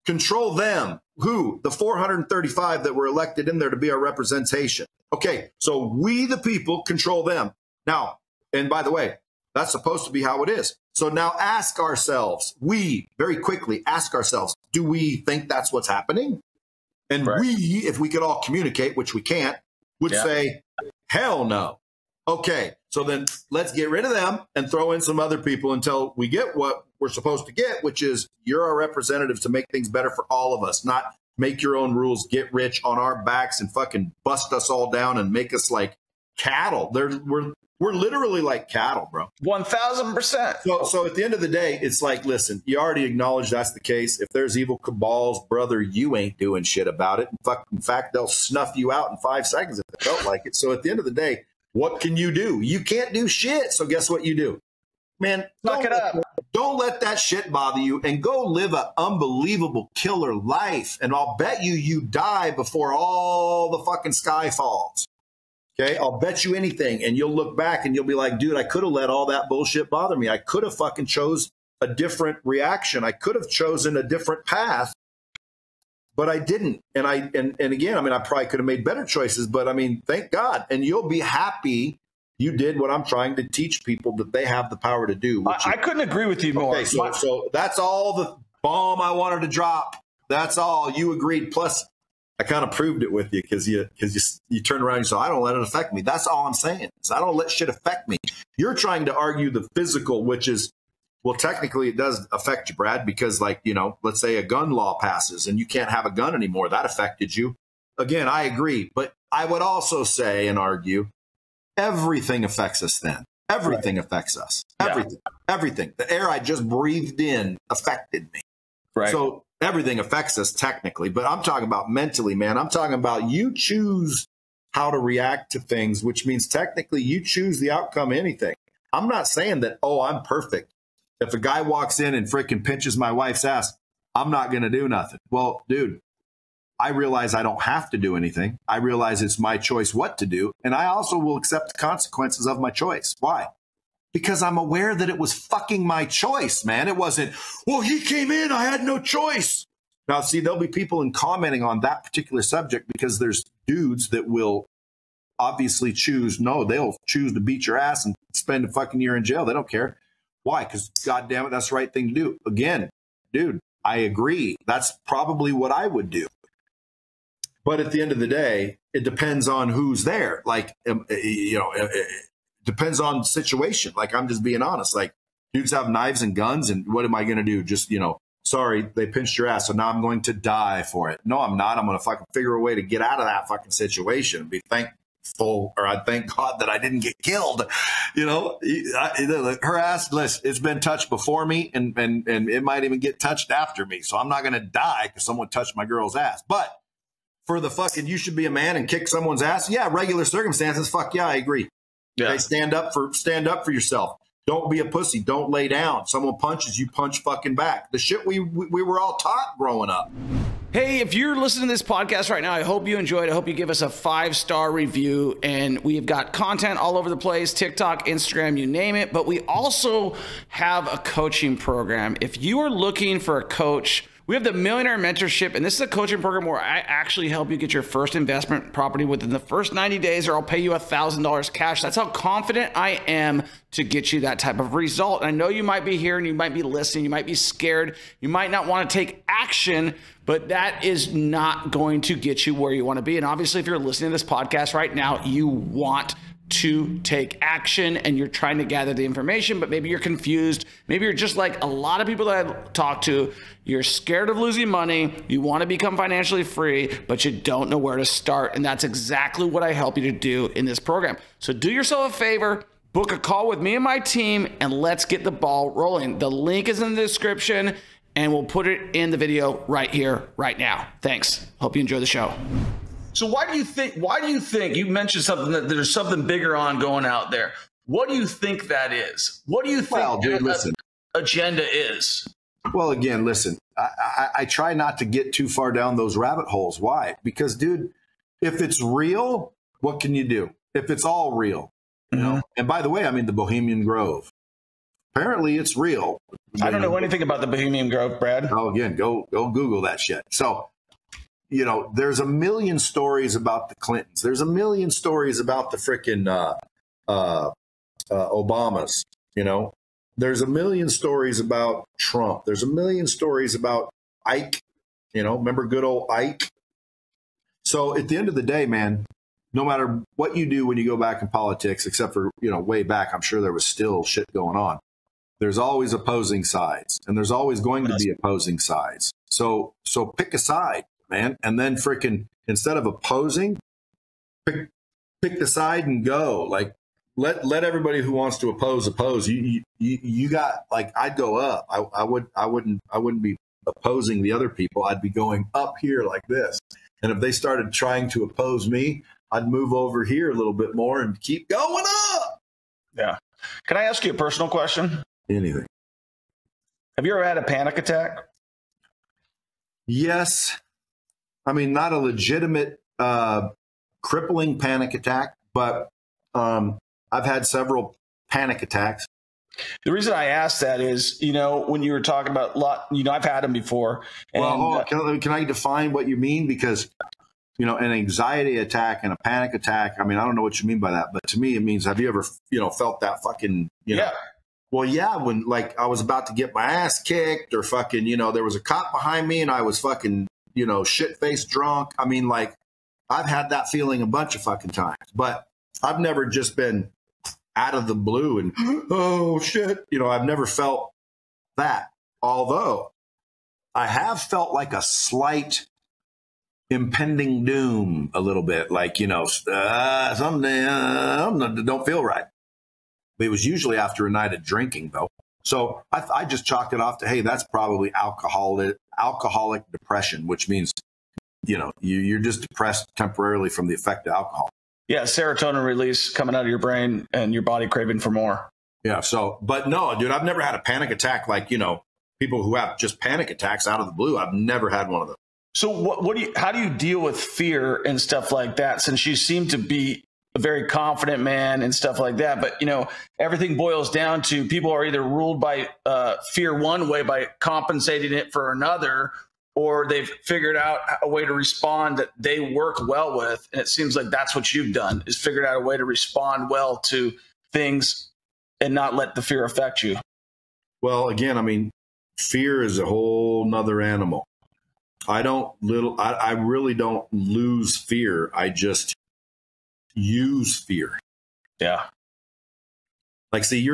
control them. Who? The 435 that were elected in there to be our representation. Okay, so we, the people, control them. Now, and by the way, that's supposed to be how it is. So now ask ourselves, we very quickly ask ourselves, do we think that's what's happening? And we, if we could all communicate, which we can't, would say, hell no. Okay, so then let's get rid of them and throw in some other people until we get what we're supposed to get, which is you're our representative to make things better for all of us, not make your own rules, get rich on our backs and fucking bust us all down and make us like cattle. We're literally like cattle, bro. 1,000%. So at the end of the day, it's like, listen, you already acknowledge that's the case. If there's evil cabals, brother, you ain't doing shit about it. In fact, they'll snuff you out in 5 seconds if they felt like it. So at the end of the day, what can you do? You can't do shit. So guess what you do? Man, don't let that shit bother you and go live an unbelievable killer life. And I'll bet you die before all the fucking sky falls. Okay, I'll bet you anything. And you'll look back and you'll be like, dude, I could have let all that bullshit bother me. I could have fucking chose a different reaction. I could have chosen a different path, but I didn't. And again, I mean, I probably could have made better choices, but I mean, thank God. And you'll be happy you did what I'm trying to teach people that they have the power to do. I couldn't agree with you more. Okay, so that's all the bomb I wanted to drop. That's all. You agreed. Plus, I kind of proved it with you because you turn around and you say, I don't let it affect me. That's all I'm saying. So I don't let shit affect me. You're trying to argue the physical, which is, well, technically it does affect you, Brad, because like, you know, let's say a gun law passes and you can't have a gun anymore. That affected you. Again, I agree. But I would also say and argue everything affects us then. Everything affects us. Everything. Everything. The air I just breathed in affected me. Right. So everything affects us technically, but I'm talking about mentally, man. I'm talking about you choose how to react to things, which means technically you choose the outcome of anything. I'm not saying that, oh, I'm perfect. If a guy walks in and freaking pinches my wife's ass, I'm not going to do nothing. Well, dude, I realize I don't have to do anything. I realize it's my choice what to do. And I also will accept the consequences of my choice. Why? Because I'm aware that it was fucking my choice, man. It wasn't, well, he came in, I had no choice. Now, see, there'll be people in commenting on that particular subject because there's dudes that will obviously choose, no, they'll choose to beat your ass and spend a fucking year in jail. They don't care. Why? Because, God damn it, that's the right thing to do. Again, dude, I agree. That's probably what I would do. But at the end of the day, it depends on who's there. Like, you know, it depends on the situation. Like, I'm just being honest. Like, dudes have knives and guns, and what am I going to do? Just, you know, sorry, they pinched your ass, so now I'm going to die for it. No, I'm not. I'm going to fucking figure a way to get out of that fucking situation. Be thankful, or I thank God that I didn't get killed. You know, her ass, listen, it's been touched before me, and it might even get touched after me. So I'm not going to die because someone touched my girl's ass. But for the fucking, you should be a man and kick someone's ass. Yeah, regular circumstances. Fuck yeah, I agree. Yeah. Okay, stand up for yourself. Don't be a pussy. Don't lay down. Someone punches you, punch fucking back. The shit we were all taught growing up. Hey, if you're listening to this podcast right now, I hope you enjoyed. I hope you give us a 5-star review. And we've got content all over the place, TikTok, Instagram, you name it. But we also have a coaching program. If you are looking for a coach, we have the Millionaire Mentorship, and this is a coaching program where I actually help you get your first investment property within the first 90 days, or I'll pay you $1,000 cash. That's how confident I am to get you that type of result. And I know you might be here and you might be listening, you might be scared, you might not want to take action, but that is not going to get you where you want to be. And obviously, if you're listening to this podcast right now, you want to take action and you're trying to gather the information, but maybe you're confused. Maybe you're just like a lot of people that I've talked to. You're scared of losing money. You want to become financially free, but you don't know where to start. And that's exactly what I help you to do in this program. So do yourself a favor, book a call with me and my team, and let's get the ball rolling. The link is in the description, and we'll put it in the video right here, right now. Thanks. Hope you enjoy the show. So why do you think you mentioned something that there's something bigger on going out there? What do you think that is? What do you think the agenda is? Well, again, listen, I try not to get too far down those rabbit holes. Why? Because, dude, if it's real, what can you do? If it's all real, you know? And by the way, I mean, the Bohemian Grove. Apparently it's real. I don't know anything about the Bohemian Grove, Brad. Oh, again, go Google that shit. So, you know, there's a million stories about the Clintons. There's a million stories about the frickin' Obamas, you know. There's a million stories about Trump. There's a million stories about Ike, you know, remember good old Ike? So at the end of the day, man, no matter what you do when you go back in politics, except for, you know, way back, I'm sure there was still shit going on. There's always opposing sides, and there's always going to be opposing sides. So pick a side, man. And then frickin', instead of opposing, pick the side and go. Like, let everybody who wants to oppose. You got, like, I'd go up. I wouldn't be opposing the other people. I'd be going up here like this. And if they started trying to oppose me, I'd move over here a little bit more and keep going up. Yeah. Can I ask you a personal question? Anything. Have you ever had a panic attack? Yes. I mean, not a legitimate crippling panic attack, but I've had several panic attacks. The reason I asked that is, you know, when you were talking about I've had them before. And, well, can I define what you mean? Because, you know, an anxiety attack and a panic attack, I mean, I don't know what you mean by that, but to me, it means, have you ever, you know, felt that fucking, you know? Well, yeah, when, like, I was about to get my ass kicked, or fucking, you know, there was a cop behind me and I was fucking, you know, shit-faced drunk. I mean, like, I've had that feeling a bunch of fucking times, but I've never just been out of the blue and, oh shit, you know, I've never felt that. Although I have felt like a slight impending doom a little bit, like, you know, something don't feel right. It was usually after a night of drinking, though. So I just chalked it off to, hey, that's probably alcoholic depression, which means, you know, you're just depressed temporarily from the effect of alcohol. Yeah, serotonin release coming out of your brain and your body craving for more. Yeah, so, but no, dude, I've never had a panic attack like, you know, people who have just panic attacks out of the blue. I've never had one of those. So how do you deal with fear and stuff like that, since you seem to be a very confident man and stuff like that? But, you know, everything boils down to people are either ruled by fear one way by compensating it for another, or they've figured out a way to respond that they work well with. And it seems like that's what you've done, is figured out a way to respond well to things and not let the fear affect you. Well, again, I mean, fear is a whole nother animal. I really don't lose fear. I just use fear. Yeah. Like, see,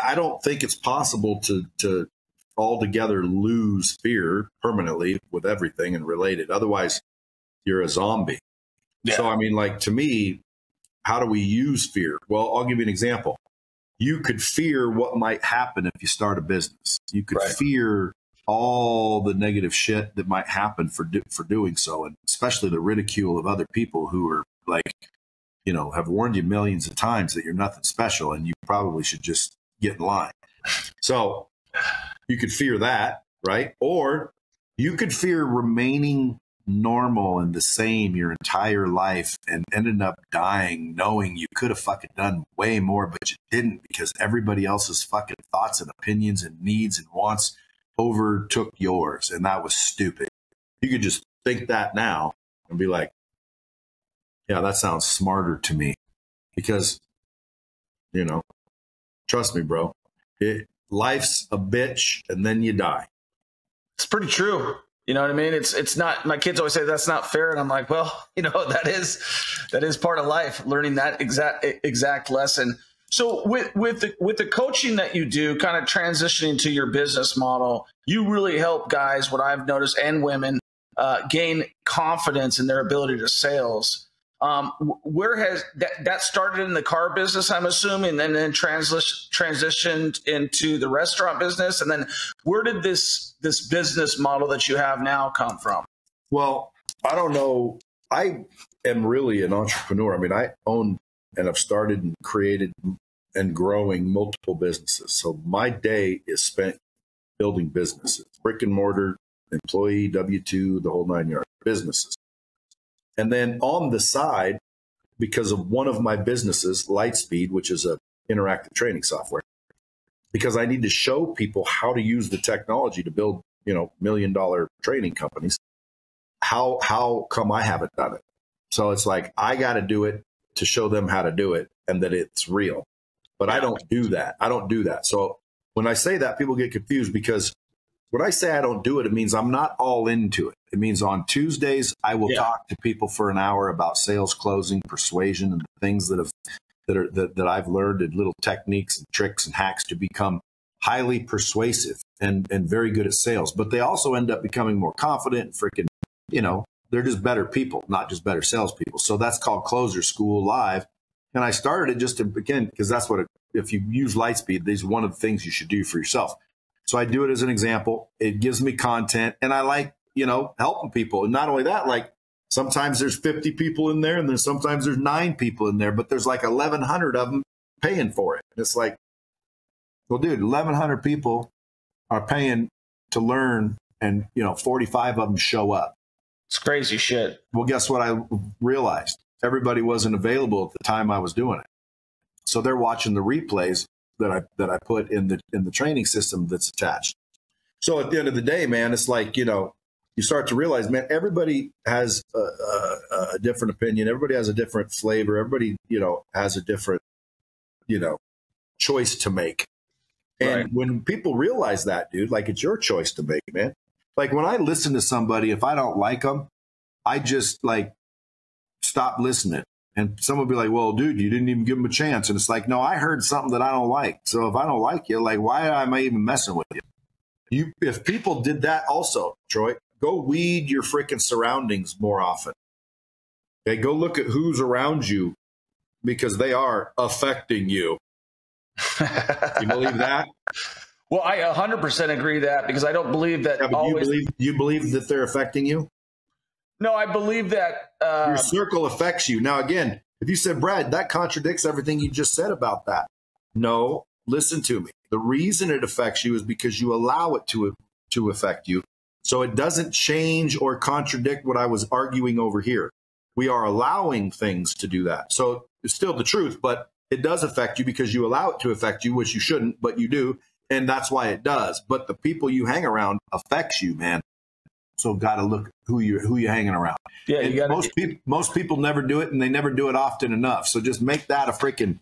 I don't think it's possible to altogether lose fear permanently with everything and related. Otherwise, you're a zombie. Yeah. So, I mean, like, to me, how do we use fear? Well, I'll give you an example. You could fear what might happen if you start a business. You could fear all the negative shit that might happen for doing so, and especially the ridicule of other people who are, like, you know, have warned you millions of times that you're nothing special and you probably should just get in line. So you could fear that, right? Or you could fear remaining normal and the same your entire life and ended up dying knowing you could have fucking done way more, but you didn't because everybody else's fucking thoughts and opinions and needs and wants overtook yours. And that was stupid. You could just think that now and be like, yeah, that sounds smarter to me, because, you know, trust me, bro, life's a bitch and then you die. It's pretty true. You know what I mean? It's not, my kids always say that's not fair. And I'm like, well, you know, that is part of life, learning that exact lesson. So with the coaching that you do, kind of transitioning to your business model, you really help guys, what I've noticed, and women gain confidence in their ability to sales. Where has that started in the car business, I'm assuming, and then transitioned into the restaurant business? And then where did this business model that you have now come from? Well, I don't know. I am really an entrepreneur. I mean, I own and have started and created and growing multiple businesses. So my day is spent building businesses, brick and mortar, employee, W-2, the whole 9 yards, businesses. And then on the side, because of one of my businesses, Lightspeed, which is a interactive training software, because I need to show people how to use the technology to build, $1 million training companies. How come I haven't done it? So it's like, I got to do it to show them how to do it and that it's real. But I don't do that. I don't do that. So when I say that, people get confused, because when I say I don't do it, it means I'm not all into it. It means on Tuesdays, I will talk to people for an hour about sales, closing, persuasion, and the things that I've learned, and little techniques and tricks and hacks to become highly persuasive and very good at sales. But they also end up becoming more confident and freaking, they're just better people, not just better salespeople. So that's called Closer School Live. And I started it just to, again, because that's what, if you use Lightspeed, these are one of the things you should do for yourself. So I do it as an example. It gives me content, and I like, helping people. And not only that, like sometimes there's 50 people in there, and then sometimes there's 9 people in there, but there's like 1,100 of them paying for it. And it's like, well, dude, 1,100 people are paying to learn, and 45 of them show up. It's crazy shit. Well, guess what I realized? Everybody wasn't available at the time I was doing it. So they're watching the replays that I put in the training system that's attached. So at the end of the day, man, it's like, you start to realize, man, everybody has a different opinion. Everybody has a different flavor. Everybody, has a different, choice to make. And when people realize that, dude, like, it's your choice to make, man. Like, when I listen to somebody, if I don't like them, I just like stop listening. And someone will be like, well, dude, you didn't even give them a chance. And it's like, no, I heard something that I don't like. So if I don't like you, like, why am I even messing with you? If people did that also, Troy, go weed your freaking surroundings more often. Okay, go look at who's around you, because they are affecting you. You believe that? Well, I 100% agree that, because I don't believe that. You believe that they're affecting you? No, I believe that your circle affects you. Now, again, if you said, Brad, that contradicts everything you just said about that. No, listen to me. The reason it affects you is because you allow it to affect you. So it doesn't change or contradict what I was arguing over here. We are allowing things to do that. So it's still the truth, but it does affect you because you allow it to affect you, which you shouldn't, but you do. And that's why it does. But the people you hang around affects you, man. So got to look who you're hanging around. Yeah, and most people never do it, and they never do it often enough. So just make that a freaking,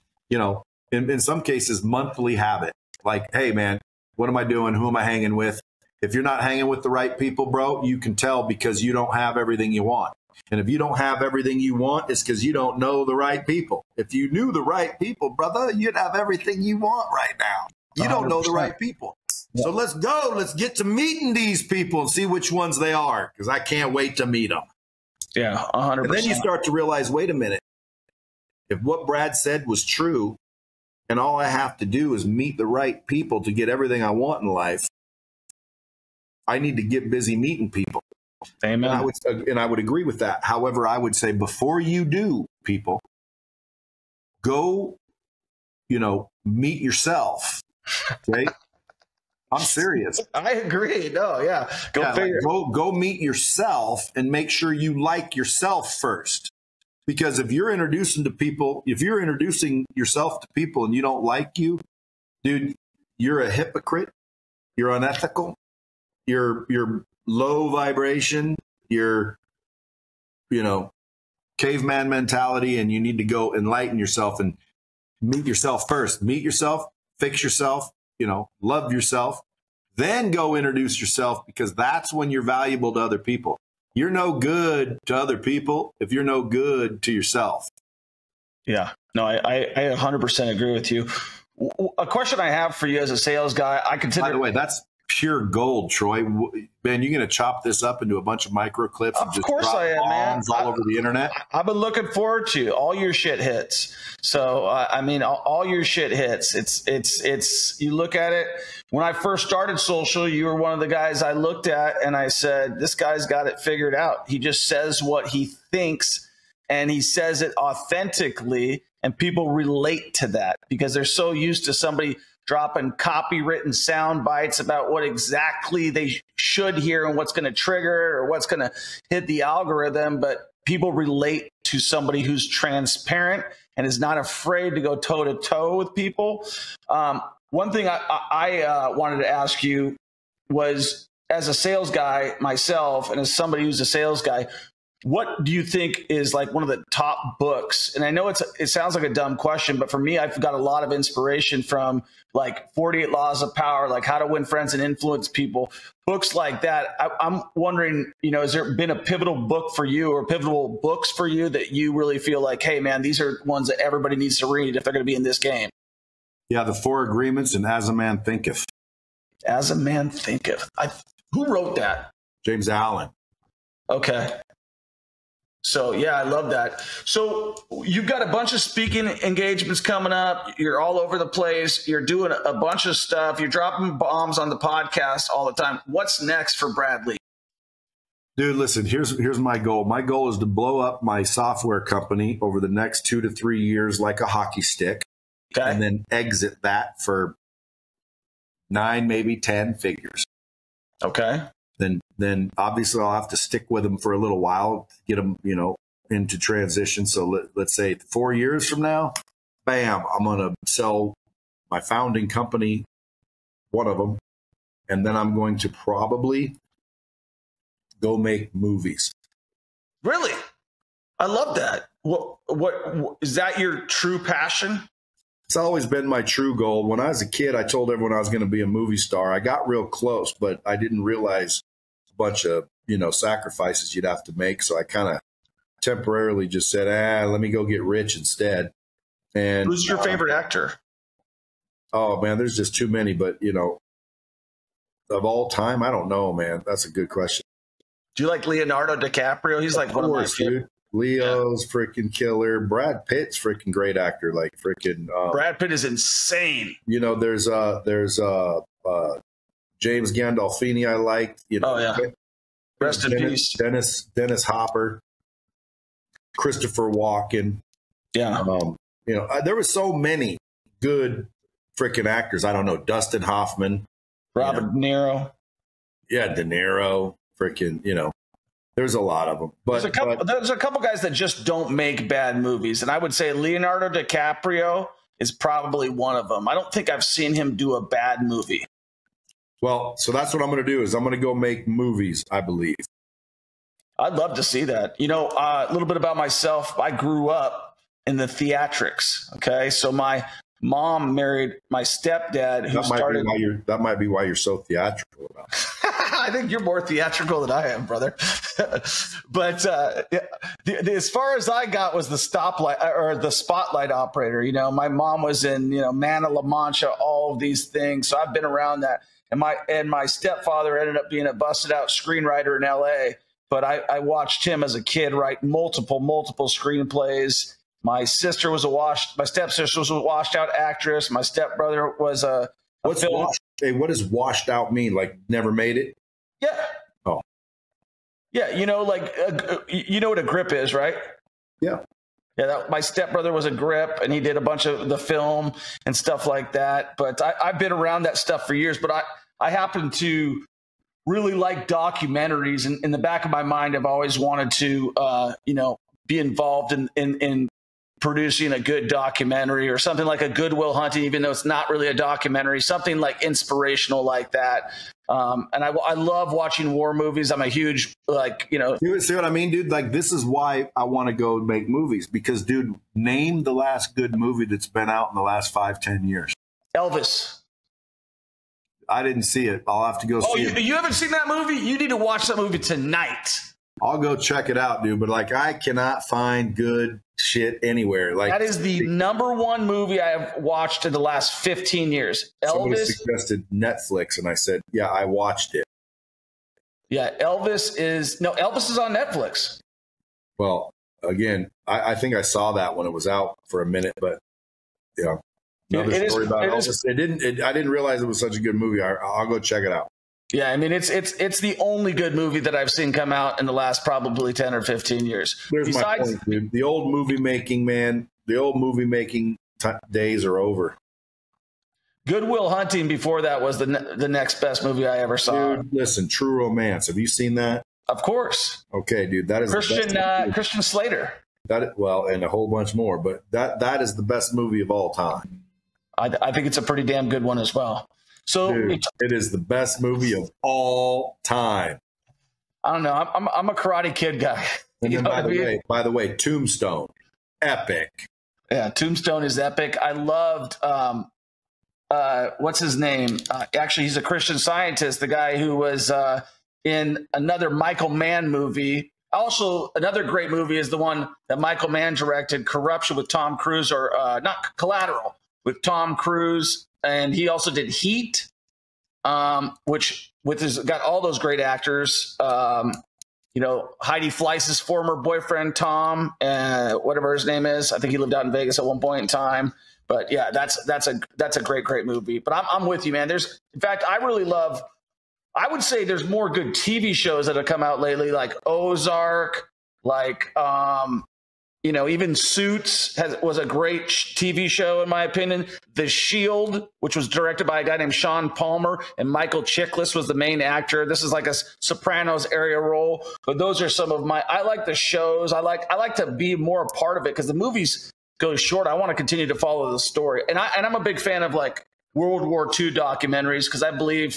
in some cases, monthly habit. Like, hey, man, what am I doing? Who am I hanging with? If you're not hanging with the right people, bro, you can tell, because you don't have everything you want. And if you don't have everything you want, it's because you don't know the right people. If you knew the right people, brother, you'd have everything you want right now. You don't know the right people. Yeah. So let's go. Let's get to meeting these people and see which ones they are, because I can't wait to meet them. Yeah, 100%. And then you start to realize, wait a minute. If what Brad said was true, and all I have to do is meet the right people to get everything I want in life, I need to get busy meeting people. Amen. And I would agree with that. However, I would say, before you do, people, go, meet yourself. Okay? I'm serious. I agree. No, yeah. Go meet yourself and make sure you like yourself first. Because if you're introducing yourself to people and you don't like you, dude, you're a hypocrite. You're unethical. You're low vibration. You're, caveman mentality, and you need to go enlighten yourself and meet yourself first. Meet yourself, fix yourself, love yourself, then go introduce yourself, because that's when you're valuable to other people. You're no good to other people if you're no good to yourself. Yeah, no, I 100% agree with you. A question I have for you as a sales guy, I consider. By the way, pure gold, Troy. Man, you're going to chop this up into a bunch of micro clips and just course drop I am, man. bombs all over the internet? I've been looking forward to all your shit hits. So, I mean, all your shit hits. It's, you look at it. When I first started social, you were one of the guys I looked at and I said, this guy's got it figured out. He just says what he thinks and he says it authentically, and people relate to that because they're so used to somebody dropping copywritten sound bites about what exactly they should hear and what's going to trigger or what's going to hit the algorithm. But people relate to somebody who's transparent and is not afraid to go toe to toe with people. One thing I wanted to ask you was, as a sales guy myself and as somebody who's a sales guy, what do you think is like one of the top books? And I know it sounds like a dumb question, but for me, I've got a lot of inspiration from like 48 Laws of Power, like How to Win Friends and Influence People, books like that. I'm wondering, has there been a pivotal book for you or pivotal books for you that you really feel like, hey, man, these are ones that everybody needs to read if they're going to be in this game? Yeah, The Four Agreements and As a Man Thinketh. As a Man Thinketh. Who wrote that? James Allen. Okay. So, yeah, I love that. So you've got a bunch of speaking engagements coming up. You're all over the place. You're doing a bunch of stuff. You're dropping bombs on the podcast all the time. What's next for Brad Lea? Dude, listen, here's my goal. My goal is to blow up my software company over the next 2 to 3 years like a hockey stick. Okay. And then exit that for 9, maybe 10 figures. Okay. Then obviously I'll have to stick with them for a little while to get them, into transition. So let's say 4 years from now, bam, I'm going to sell my founding company, one of them, and then I'm going to probably go make movies. Really? I love that. What is that your true passion? It's always been my true goal. When I was a kid, I told everyone I was going to be a movie star. I got real close, but I didn't realize a bunch of, sacrifices you'd have to make. So I kind of temporarily just said, let me go get rich instead. And who's your favorite actor? Oh man, there's just too many, but of all time, I don't know, man. That's a good question. Do you like Leonardo DiCaprio? He's like one of my favorite. Leo's freaking killer. Brad Pitt's freaking great actor. Like freaking Brad Pitt is insane. There's James Gandolfini I liked. Oh yeah. Rest in peace. Dennis Hopper, Christopher Walken. Yeah. There were so many good freaking actors. I don't know, Dustin Hoffman, Robert De Niro. Yeah, De Niro. Freaking, there's a lot of them. But there's a couple guys that just don't make bad movies, and I would say Leonardo DiCaprio is probably one of them. I don't think I've seen him do a bad movie. Well, so that's what I'm going to do is I'm going to go make movies, I believe. I'd love to see that. A little bit about myself. I grew up in the theatrics. Okay. So my mom married my stepdad who started. That might be why you're so theatrical about it. I think you're more theatrical than I am, brother. But as far as I got was the stoplight or the spotlight operator. My mom was in, Man of La Mancha, all of these things. So I've been around that. And my stepfather ended up being a busted out screenwriter in LA. But I watched him as a kid write multiple screenplays. My sister was my stepsister was a washed out actress. My stepbrother was what does washed out mean? Like never made it? Yeah. Oh. Yeah. You know what a grip is, right? Yeah. Yeah. My stepbrother was a grip and he did a bunch of the film and stuff like that. But I've been around that stuff for years, but I happen to really like documentaries. And in the back of my mind, I've always wanted to, be involved in producing a good documentary or something like a Good Will Hunting, even though it's not really a documentary, something like inspirational like that. And I love watching war movies. I'm a huge, You see what I mean, dude? Like, this is why I want to go make movies because, dude, name the last good movie that's been out in the last 5-10 years. Elvis. I didn't see it. I'll have to go see it. You haven't seen that movie? You need to watch that movie tonight. I'll go check it out, dude. But like, I cannot find good shit anywhere. Like, that is the #1 movie I have watched in the last 15 years. Somebody Elvis suggested Netflix, and I said, yeah, I watched it. Yeah, Elvis is on Netflix. Well, again, I think I saw that when it was out for a minute, but another story about Elvis. I didn't realize it was such a good movie. I'll go check it out. Yeah, I mean, it's the only good movie that I've seen come out in the last probably 10 or 15 years. My point, dude. The old movie making, man, days are over. Good Will Hunting before that was the next best movie I ever saw. Dude, listen, True Romance. Have you seen that? Of course. Okay, dude, that is Christian Slater. And a whole bunch more, but that is the best movie of all time. I think it's a pretty damn good one as well. So dude, it is the best movie of all time. I don't know. I'm a Karate Kid guy. And then, by the way, Tombstone, epic. Yeah, Tombstone is epic. I loved what's his name? Actually, he's a Christian Scientist. The guy who was in another Michael Mann movie. Also, another great movie is the one that Michael Mann directed, Corruption with Tom Cruise, or not Collateral with Tom Cruise. And he also did Heat, which got all those great actors. Heidi Fleiss's former boyfriend, Tom, whatever his name is. I think he lived out in Vegas at one point in time. But yeah, that's a great movie. But I'm with you, man. In fact, I would say there's more good TV shows that have come out lately, like Ozark, like even Suits was a great TV show, in my opinion. The Shield, which was directed by a guy named Sean Palmer, and Michael Chiklis was the main actor. This is like a Sopranos area role. But those are some of I like the shows. I like to be more a part of it because the movies go short. I want to continue to follow the story. And I'm a big fan of like World War II documentaries because I believe,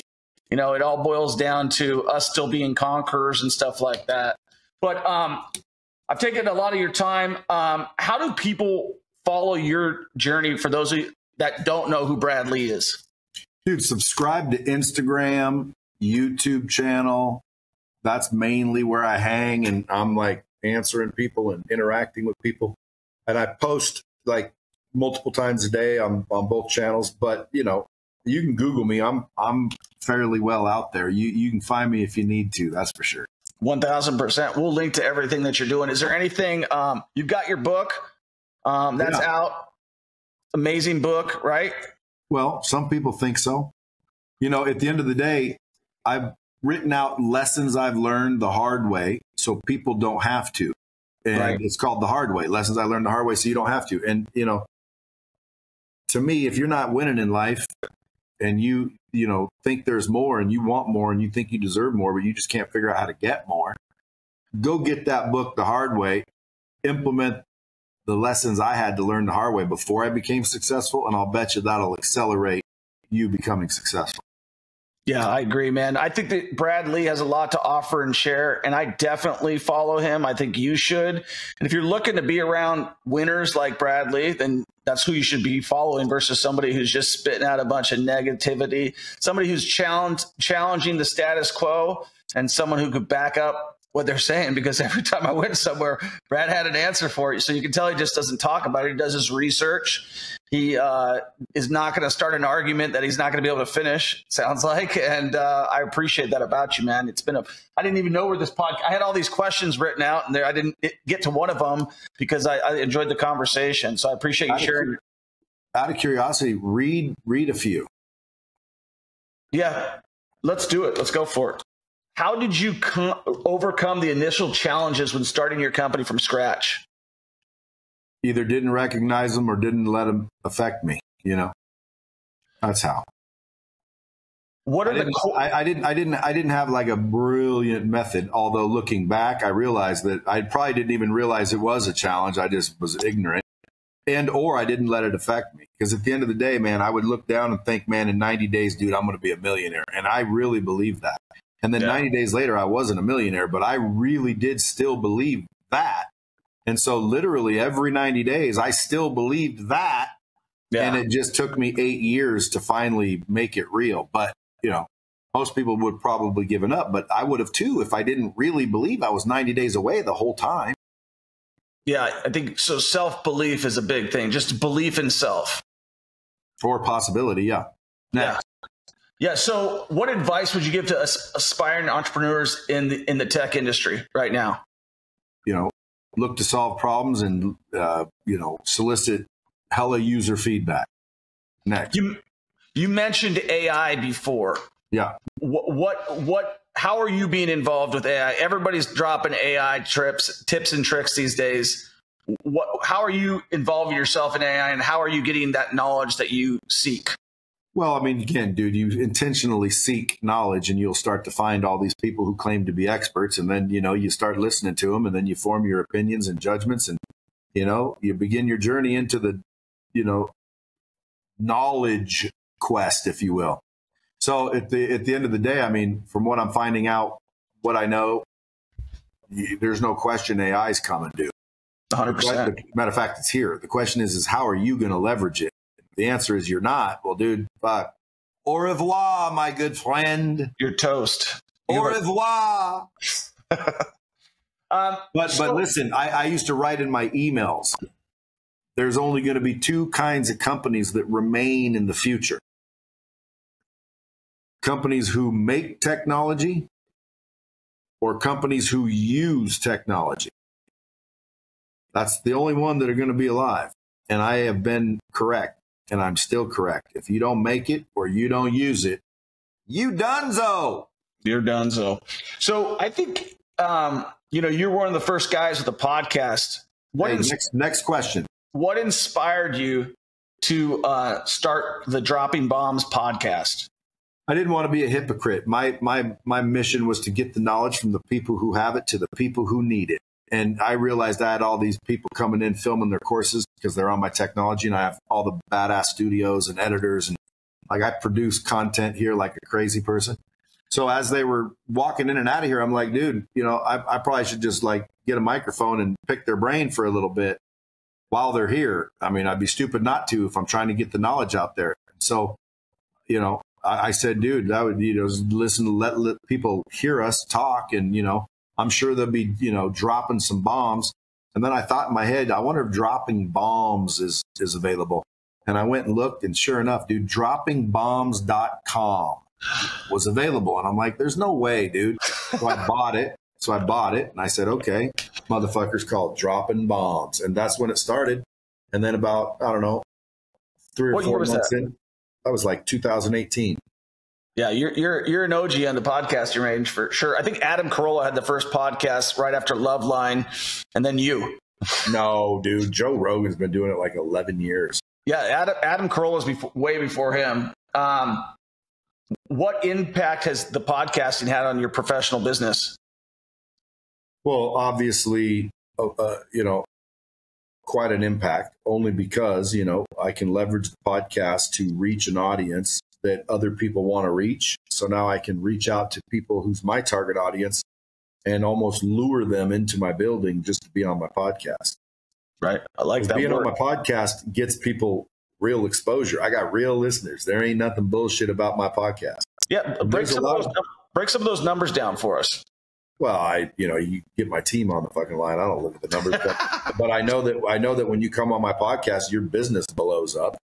it all boils down to us still being conquerors and stuff like that. But I've taken a lot of your time. How do people follow your journey for those of you that don't know who Brad Lea is? Dude, subscribe to Instagram, YouTube channel. That's mainly where I hang, and I'm like answering people and interacting with people. And I post like multiple times a day on both channels. But you can Google me. I'm fairly well out there. You can find me if you need to. That's for sure. 1000%. We'll link to everything that you're doing. Is there anything, you've got your book, that's out. Amazing book, right? Well, some people think so. At the end of the day, I've written out lessons I've learned the hard way so people don't have to. And right. It's called The Hard Way, lessons I learned the hard way so you don't have to. And, to me, if you're not winning in life and you think there's more and you want more and you think you deserve more, but you just can't figure out how to get more, go get that book the hard way, implement the lessons I had to learn the hard way before I became successful, and I'll bet you that'll accelerate you becoming successful. Yeah, I agree, man. I think that Brad Lea has a lot to offer and share, and I definitely follow him. I think you should. And if you're looking to be around winners like Brad Lea, then that's who you should be following versus somebody who's just spitting out a bunch of negativity, somebody who's challenging the status quo, and someone who could back up what they're saying, because every time I went somewhere, Brad had an answer for it. So you can tell he just doesn't talk about it. He does his research. He is not going to start an argument that he's not going to be able to finish, sounds like. And I appreciate that about you, man. I didn't even know where this podcast, I had all these questions written out and I didn't get to one of them because I enjoyed the conversation. So I appreciate you sharing. Out of curiosity, read a few. Yeah, let's do it. Let's go for it. How did you overcome the initial challenges when starting your company from scratch? Either didn't recognize them or didn't let them affect me. That's how. What are I didn't have like a brilliant method. Although looking back, I realized that I probably didn't even realize it was a challenge. I just was ignorant, or I didn't let it affect me. Because at the end of the day, man, I would look down and think, man, in 90 days, dude, I'm going to be a millionaire, and I really believed that. And then 90 days later, I wasn't a millionaire, but I really did still believe that. And so literally every 90 days, I still believed that. Yeah. And it just took me 8 years to finally make it real. But, most people would probably given up, but I would have too if I didn't really believe I was 90 days away the whole time. Yeah, I think so. Self-belief is a big thing. Just belief in self. Or possibility, yeah. Next. Yeah. So what advice would you give to aspiring entrepreneurs in the tech industry right now? Look to solve problems and, solicit hella user feedback. Next. You mentioned AI before. Yeah. How are you being involved with AI? Everybody's dropping AI tips and tricks these days. How are you involving yourself in AI, and how are you getting that knowledge that you seek? Well, I mean, again, dude, you intentionally seek knowledge and you'll start to find all these people who claim to be experts. And then, you start listening to them and then you form your opinions and judgments and, you begin your journey into the, knowledge quest, if you will. So at the end of the day, I mean, from what I'm finding out, what I know, there's no question AI is coming, dude. 100%. Matter of fact, it's here. The question is how are you going to leverage it? The answer is you're not. Well, dude, fuck. Au revoir, my good friend. You're toast. Au revoir. But listen, I used to write in my emails, there's only going to be two kinds of companies that remain in the future. Companies who make technology or companies who use technology. That's the only one that are going to be alive. And I have been correct, and I'm still correct. If you don't make it or you don't use it, you donezo. You're donezo. So I think, you're one of the first guys with a podcast. Next question. What inspired you to start the Dropping Bombs podcast? I didn't want to be a hypocrite. My mission was to get the knowledge from the people who have it to the people who need it. And I realized I had all these people coming in filming their courses because they're on my technology, and I have all the badass studios and editors, and I produce content here like a crazy person. So as they were walking in and out of here, I'm like, dude, I probably should just get a microphone and pick their brain for a little bit while they're here. I mean, I'd be stupid not to if I'm trying to get the knowledge out there. So, I said, dude, that would, listen to let people hear us talk. And, I'm sure they'll be, dropping some bombs. And then I thought in my head, I wonder if Dropping Bombs is available. And I went and looked, and sure enough, dude, droppingbombs.com was available. And I'm like, there's no way, dude. So I bought it. And I said, okay, motherfucker's called Dropping Bombs. And that's when it started. And then about, I don't know, 3 or 4 months in, that was like 2018. Yeah, you're an OG on the podcasting range for sure. I think Adam Carolla had the first podcast right after Loveline, and then you. No, dude, Joe Rogan's been doing it like 11 years. Yeah, Adam Carolla's way before him. What impact has the podcasting had on your professional business? Well, obviously, quite an impact, only because, I can leverage the podcast to reach an audience that other people want to reach. So now I can reach out to people who's my target audience and almost lure them into my building just to be on my podcast. Right. I like that. Being on my podcast gets people real exposure. I got real listeners. There ain't nothing bullshit about my podcast. Yeah. Break some of those numbers down for us. Well, you get my team on the fucking line. I don't look at the numbers, but I know that when you come on my podcast, your business blows up.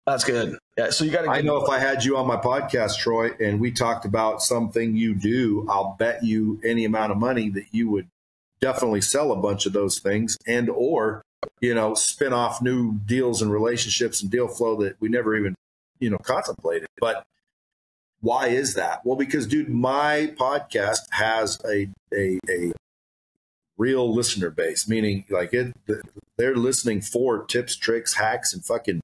That's good. Yeah. So you got to. I know if I had you on my podcast, Troy, and we talked about something you do, I'll bet you any amount of money that you would definitely sell a bunch of those things, and or spin off new deals and relationships and deal flow that we never even contemplated. But why is that? Well, because, dude, my podcast has a real listener base, meaning they're listening for tips, tricks, hacks, and fucking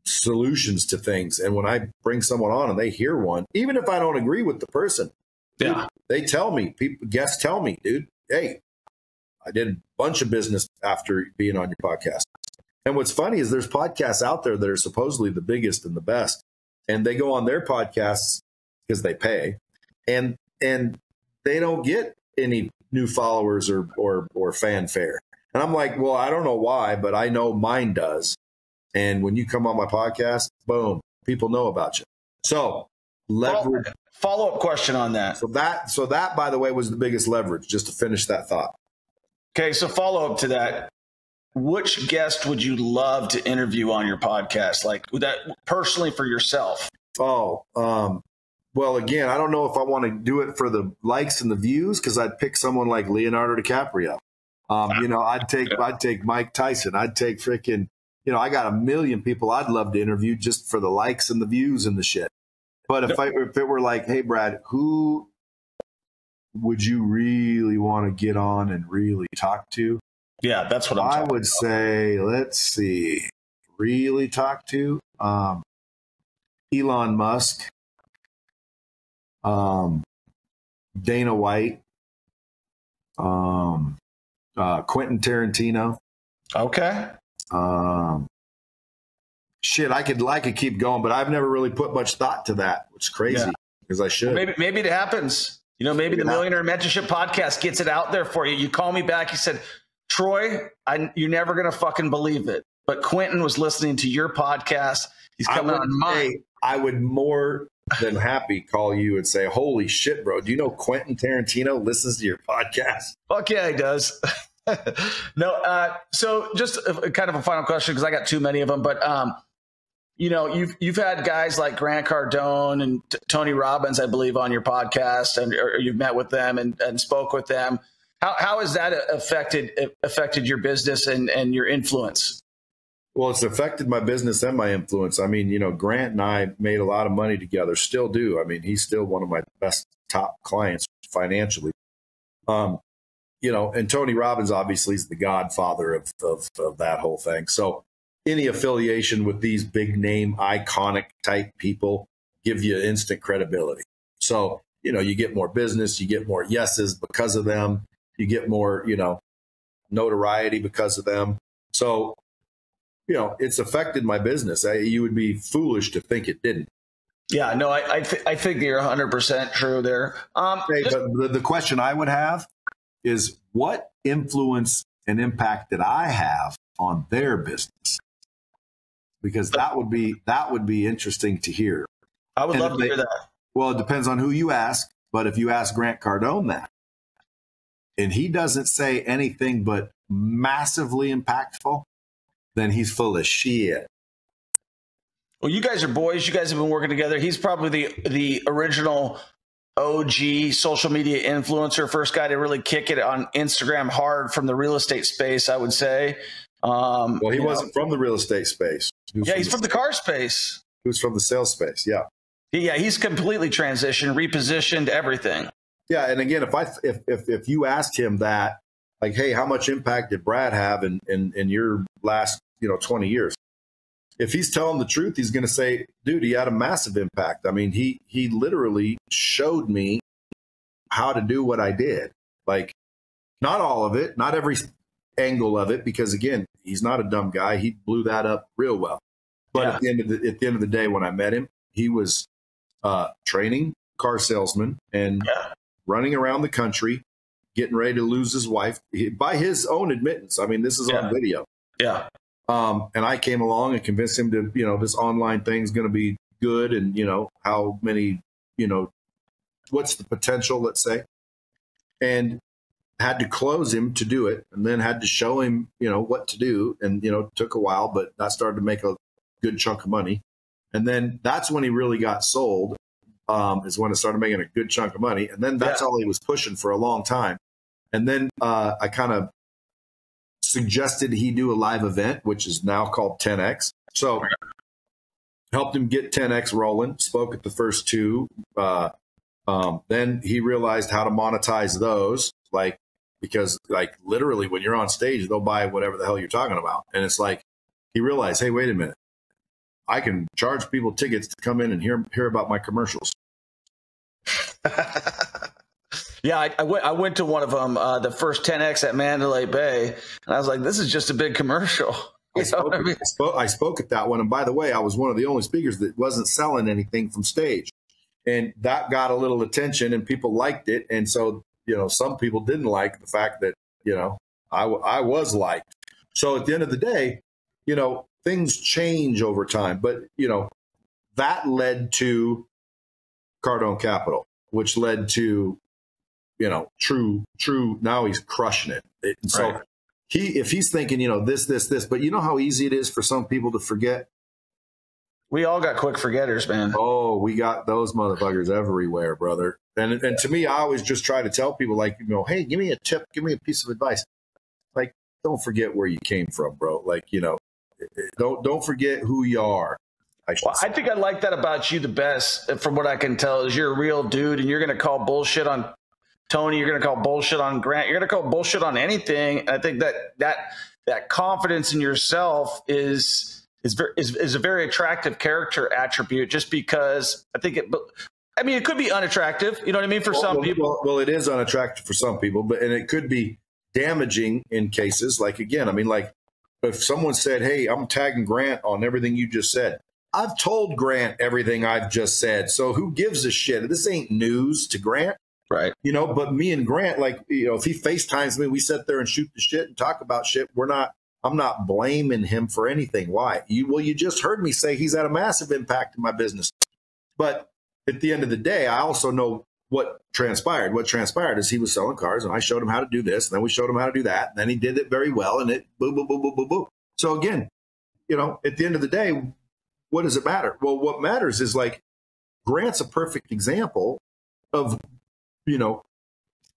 solutions to things. And when I bring someone on and they hear one, even if I don't agree with the person, dude, they tell me, guests tell me, dude, hey, I did a bunch of business after being on your podcast. And what's funny is there's podcasts out there that are supposedly the biggest and the best, and they go on their podcasts because they pay, and they don't get any new followers or fanfare. And I'm like, well, I don't know why, but I know mine does. And when you come on my podcast, boom, people know about you. So leverage Follow-up question on that. So that, by the way, was the biggest leverage, just to finish that thought. Okay, so follow-up to that. Which guest would you love to interview on your podcast? Like that personally for yourself? Oh, well, again, I don't know if I want to do it for the likes and the views, because I'd pick someone like Leonardo DiCaprio. I'd take Mike Tyson. I'd take freaking, I got a million people I'd love to interview just for the likes and the views and the shit. But if it were like, hey, Brad, who would you really want to get on and really talk to? Yeah, that's what I would say. Let's see, really talk to Elon Musk, Dana White, Quentin Tarantino. Okay. Shit, I could keep going, but I've never really put much thought to that, which is crazy because I should. Well, maybe it happens. Maybe the Millionaire Mentorship Podcast gets it out there for you. You call me back. You said, Troy, you're never going to fucking believe it, but Quentin was listening to your podcast. He's coming on mine. I would more than happy call you and say, holy shit, bro. Do you know Quentin Tarantino listens to your podcast? Fuck yeah, he does. No. So just kind of a final question, because I got too many of them, but you've had guys like Grant Cardone and Tony Robbins, I believe, on your podcast, or you've met with them and spoke with them. How has that affected your business and your influence? Well, it's affected my business and my influence. I mean, Grant and I made a lot of money together, still do. I mean, he's still one of my best top clients financially. And Tony Robbins obviously is the godfather of that whole thing. So any affiliation with these big name, iconic type people give you instant credibility. So, you get more business, you get more yeses because of them. You get more, notoriety because of them. So, it's affected my business. You would be foolish to think it didn't. Yeah, no, I think you're 100% true there. But the question I would have is, what influence and impact did I have on their business? Because that would be interesting to hear. I would love to hear that. Well, it depends on who you ask. But if you ask Grant Cardone that, and he doesn't say anything but massively impactful, then he's full of shit. Well, you guys are boys. You guys have been working together. He's probably the original OG social media influencer, first guy to really kick it on Instagram hard from the real estate space, I would say. Well, he wasn't from the real estate space. He's from the car space. He was from the sales space, yeah. Yeah, he's completely transitioned, repositioned, everything. Yeah, and again, if you asked him that, like, hey, how much impact did Brad have in your last 20 years? If he's telling the truth, he's going to say, dude, he had a massive impact. I mean, he literally showed me how to do what I did. Like, not all of it, not every angle of it, because again, he's not a dumb guy. He blew that up real well. But at the end of the day, when I met him, he was training car salesmen and running around the country, getting ready to lose his wife by his own admittance. I mean, this is on video. Yeah. And I came along and convinced him to, this online thing is going to be good. And, how many, what's the potential, let's say, and had to close him to do it, and then had to show him, what to do. And, took a while, but that started to make a good chunk of money. And then that's when he really got sold, is when it started making a good chunk of money. And then that's all he was pushing for a long time. And then I kind of suggested he do a live event, which is now called 10X. So helped him get 10X rolling, spoke at the first two. Then he realized how to monetize those, because literally when you're on stage, they'll buy whatever the hell you're talking about. And it's like, he realized, hey, wait a minute. I can charge people tickets to come in and hear about my commercials. Yeah, I went to one of them, the first 10X at Mandalay Bay, and I was like, this is just a big commercial. I spoke at that one. And by the way, I was one of the only speakers that wasn't selling anything from stage. And that got a little attention and people liked it. And so, some people didn't like the fact that, I was liked. So at the end of the day, things change over time. But, that led to Cardone Capital, which led to, you know, true. Now he's crushing it. And so right. if he's thinking, you know, this, but you know how easy it is for some people to forget. We all got quick forgetters, man. Oh, we got those motherfuckers everywhere, brother. And to me, I always just try to tell people, like, you know, hey, give me a tip, give me a piece of advice. Like, don't forget where you came from, bro. Like, you know, don't forget who you are. I think I like that about you the best, from what I can tell, is you're a real dude, and you're going to call bullshit on Tony. You're going to call bullshit on Grant. You're going to call bullshit on anything. And I think that confidence in yourself is a very attractive character attribute, just because I think it could be unattractive. You know what I mean? For some people. Well, it is unattractive for some people, and it could be damaging in cases. Like, again, I mean, like, if someone said, hey, I'm tagging Grant on everything you just said. I've told Grant everything I've just said. So who gives a shit? This ain't news to Grant. Right. You know, but me and Grant, like, you know, if he FaceTimes me, we sit there and shoot the shit and talk about shit. I'm not blaming him for anything. Why? You just heard me say he's had a massive impact in my business. But at the end of the day, I also know what transpired. What transpired is he was selling cars, and I showed him how to do this, and then we showed him how to do that, and then he did it very well, and it boom, boom, boom, boom, boom, boom. So again, you know, at the end of the day, what does it matter? Well, what matters is, like, Grant's a perfect example of, you know,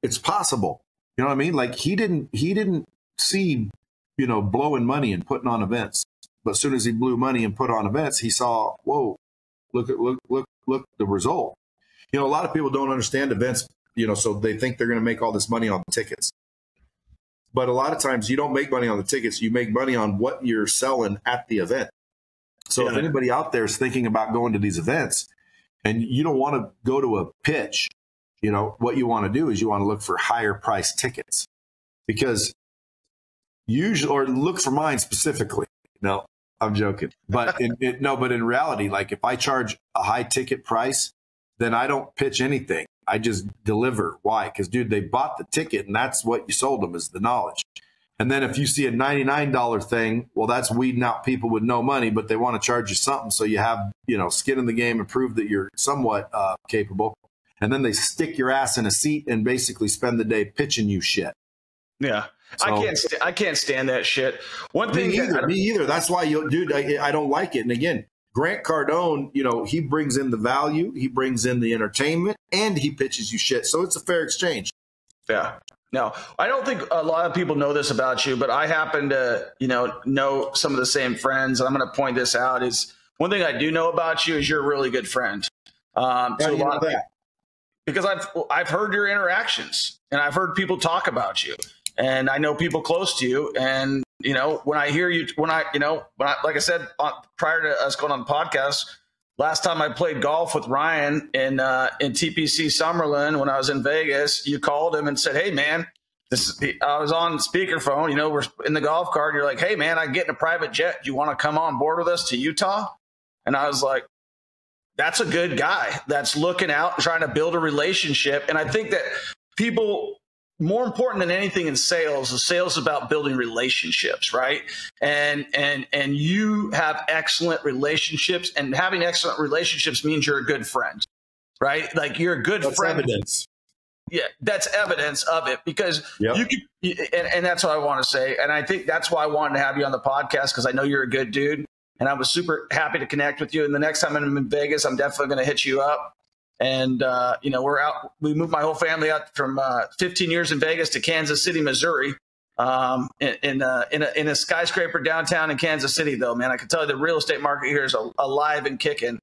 it's possible. You know what I mean? Like, he didn't see, you know, blowing money and putting on events. But as soon as he blew money and put on events, he saw, whoa, look the result. You know, a lot of people don't understand events, you know, so they think they're going to make all this money on the tickets. But a lot of times you don't make money on the tickets. You make money on what you're selling at the event. So if anybody out there is thinking about going to these events and you don't want to go to a pitch, you know, what you want to do is you want to look for higher price tickets, because usually, or look for mine specifically. No, I'm joking. But in reality, like, if I charge a high ticket price, then I don't pitch anything. I just deliver. Why? Because, dude, they bought the ticket, and that's what you sold them, is the knowledge. And then if you see a $99 thing, well, that's weeding out people with no money, but they want to charge you something, so you have, you know, skin in the game and prove that you're somewhat capable. And then they stick your ass in a seat and basically spend the day pitching you shit. Yeah. So, I can't stand that shit. Me either. That's why, dude, I don't like it. And again, Grant Cardone, you know, he brings in the value, he brings in the entertainment, and he pitches you shit. So it's a fair exchange. Yeah. No, I don't think a lot of people know this about you, but I happen to, you know some of the same friends. And I'm going to point this out. Is one thing I do know about you is you're a really good friend. Because I've heard your interactions, and I've heard people talk about you, and I know people close to you. And, you know, when I hear you, like I said, prior to us going on the podcast, last time I played golf with Ryan in TPC Summerlin when I was in Vegas, you called him and said, hey, man, I was on speakerphone, you know, we're in the golf cart. And you're like, hey, man, I get in a private jet. Do you want to come on board with us to Utah? And I was like, that's a good guy that's looking out and trying to build a relationship. And I think that people, more important than anything in sales, is about building relationships, right? And you have excellent relationships, and having excellent relationships means you're a good friend, right? Like, you're a good friend. That's evidence. Yeah, that's evidence of it, because and that's what I want to say. And I think that's why I wanted to have you on the podcast, because I know you're a good dude, and I was super happy to connect with you. And the next time I'm in Vegas, I'm definitely going to hit you up. And, you know, we moved my whole family out from 15 years in Vegas to Kansas City, Missouri, in a skyscraper downtown in Kansas City, though, man. I can tell you the real estate market here is alive and kicking.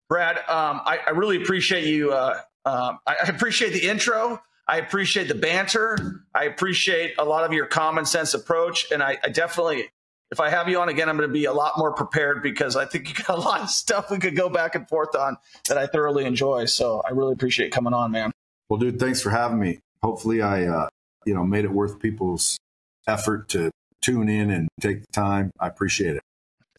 Brad, I really appreciate you. I appreciate the intro. I appreciate the banter. I appreciate a lot of your common sense approach. And I definitely, if I have you on again, I'm going to be a lot more prepared, because I think you got a lot of stuff we could go back and forth on that I thoroughly enjoy. So I really appreciate coming on, man. Well, dude, thanks for having me. Hopefully I, made it worth people's effort to tune in and take the time. I appreciate it.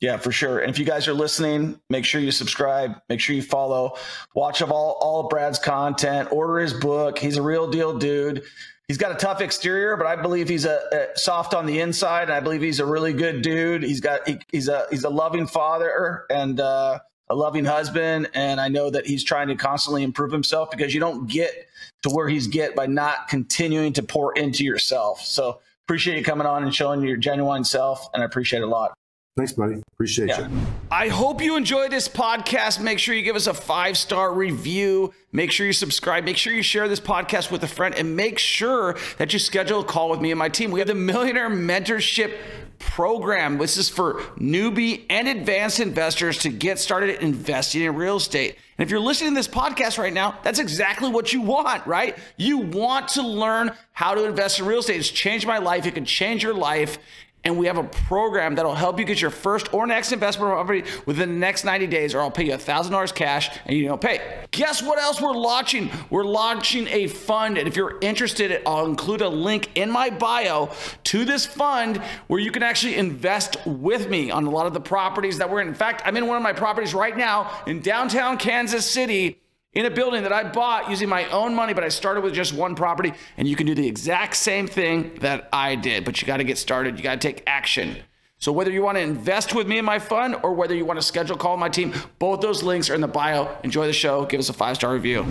Yeah, for sure. And if you guys are listening, make sure you subscribe, make sure you follow, watch all of Brad's content, order his book. He's a real deal dude. He's got a tough exterior, but I believe he's a soft on the inside. And I believe he's a really good dude. He's a loving father and a a loving husband, and I know that he's trying to constantly improve himself, because you don't get to where he's get by not continuing to pour into yourself. So appreciate you coming on and showing your genuine self, and I appreciate it a lot. Thanks, buddy. Appreciate you. I hope you enjoyed this podcast. Make sure you give us a 5-star review. Make sure you subscribe. Make sure you share this podcast with a friend, and make sure that you schedule a call with me and my team. We have the Millionaire Mentorship Program. This is for newbie and advanced investors to get started investing in real estate. And if you're listening to this podcast right now, that's exactly what you want, right? You want to learn how to invest in real estate. It's changed my life. It can change your life. And we have a program that'll help you get your first or next investment property within the next 90 days, or I'll pay you $1,000 cash and you don't pay. Guess what else we're launching? We're launching a fund. And if you're interested, I'll include a link in my bio to this fund where you can actually invest with me on a lot of the properties that we're in. In fact, I'm in one of my properties right now in downtown Kansas City, in a building that I bought using my own money, but I started with just one property, and you can do the exact same thing that I did, but you got to get started. You got to take action. So whether you want to invest with me in my fund or whether you want to schedule a call with my team, both those links are in the bio. Enjoy the show. Give us a 5-star review.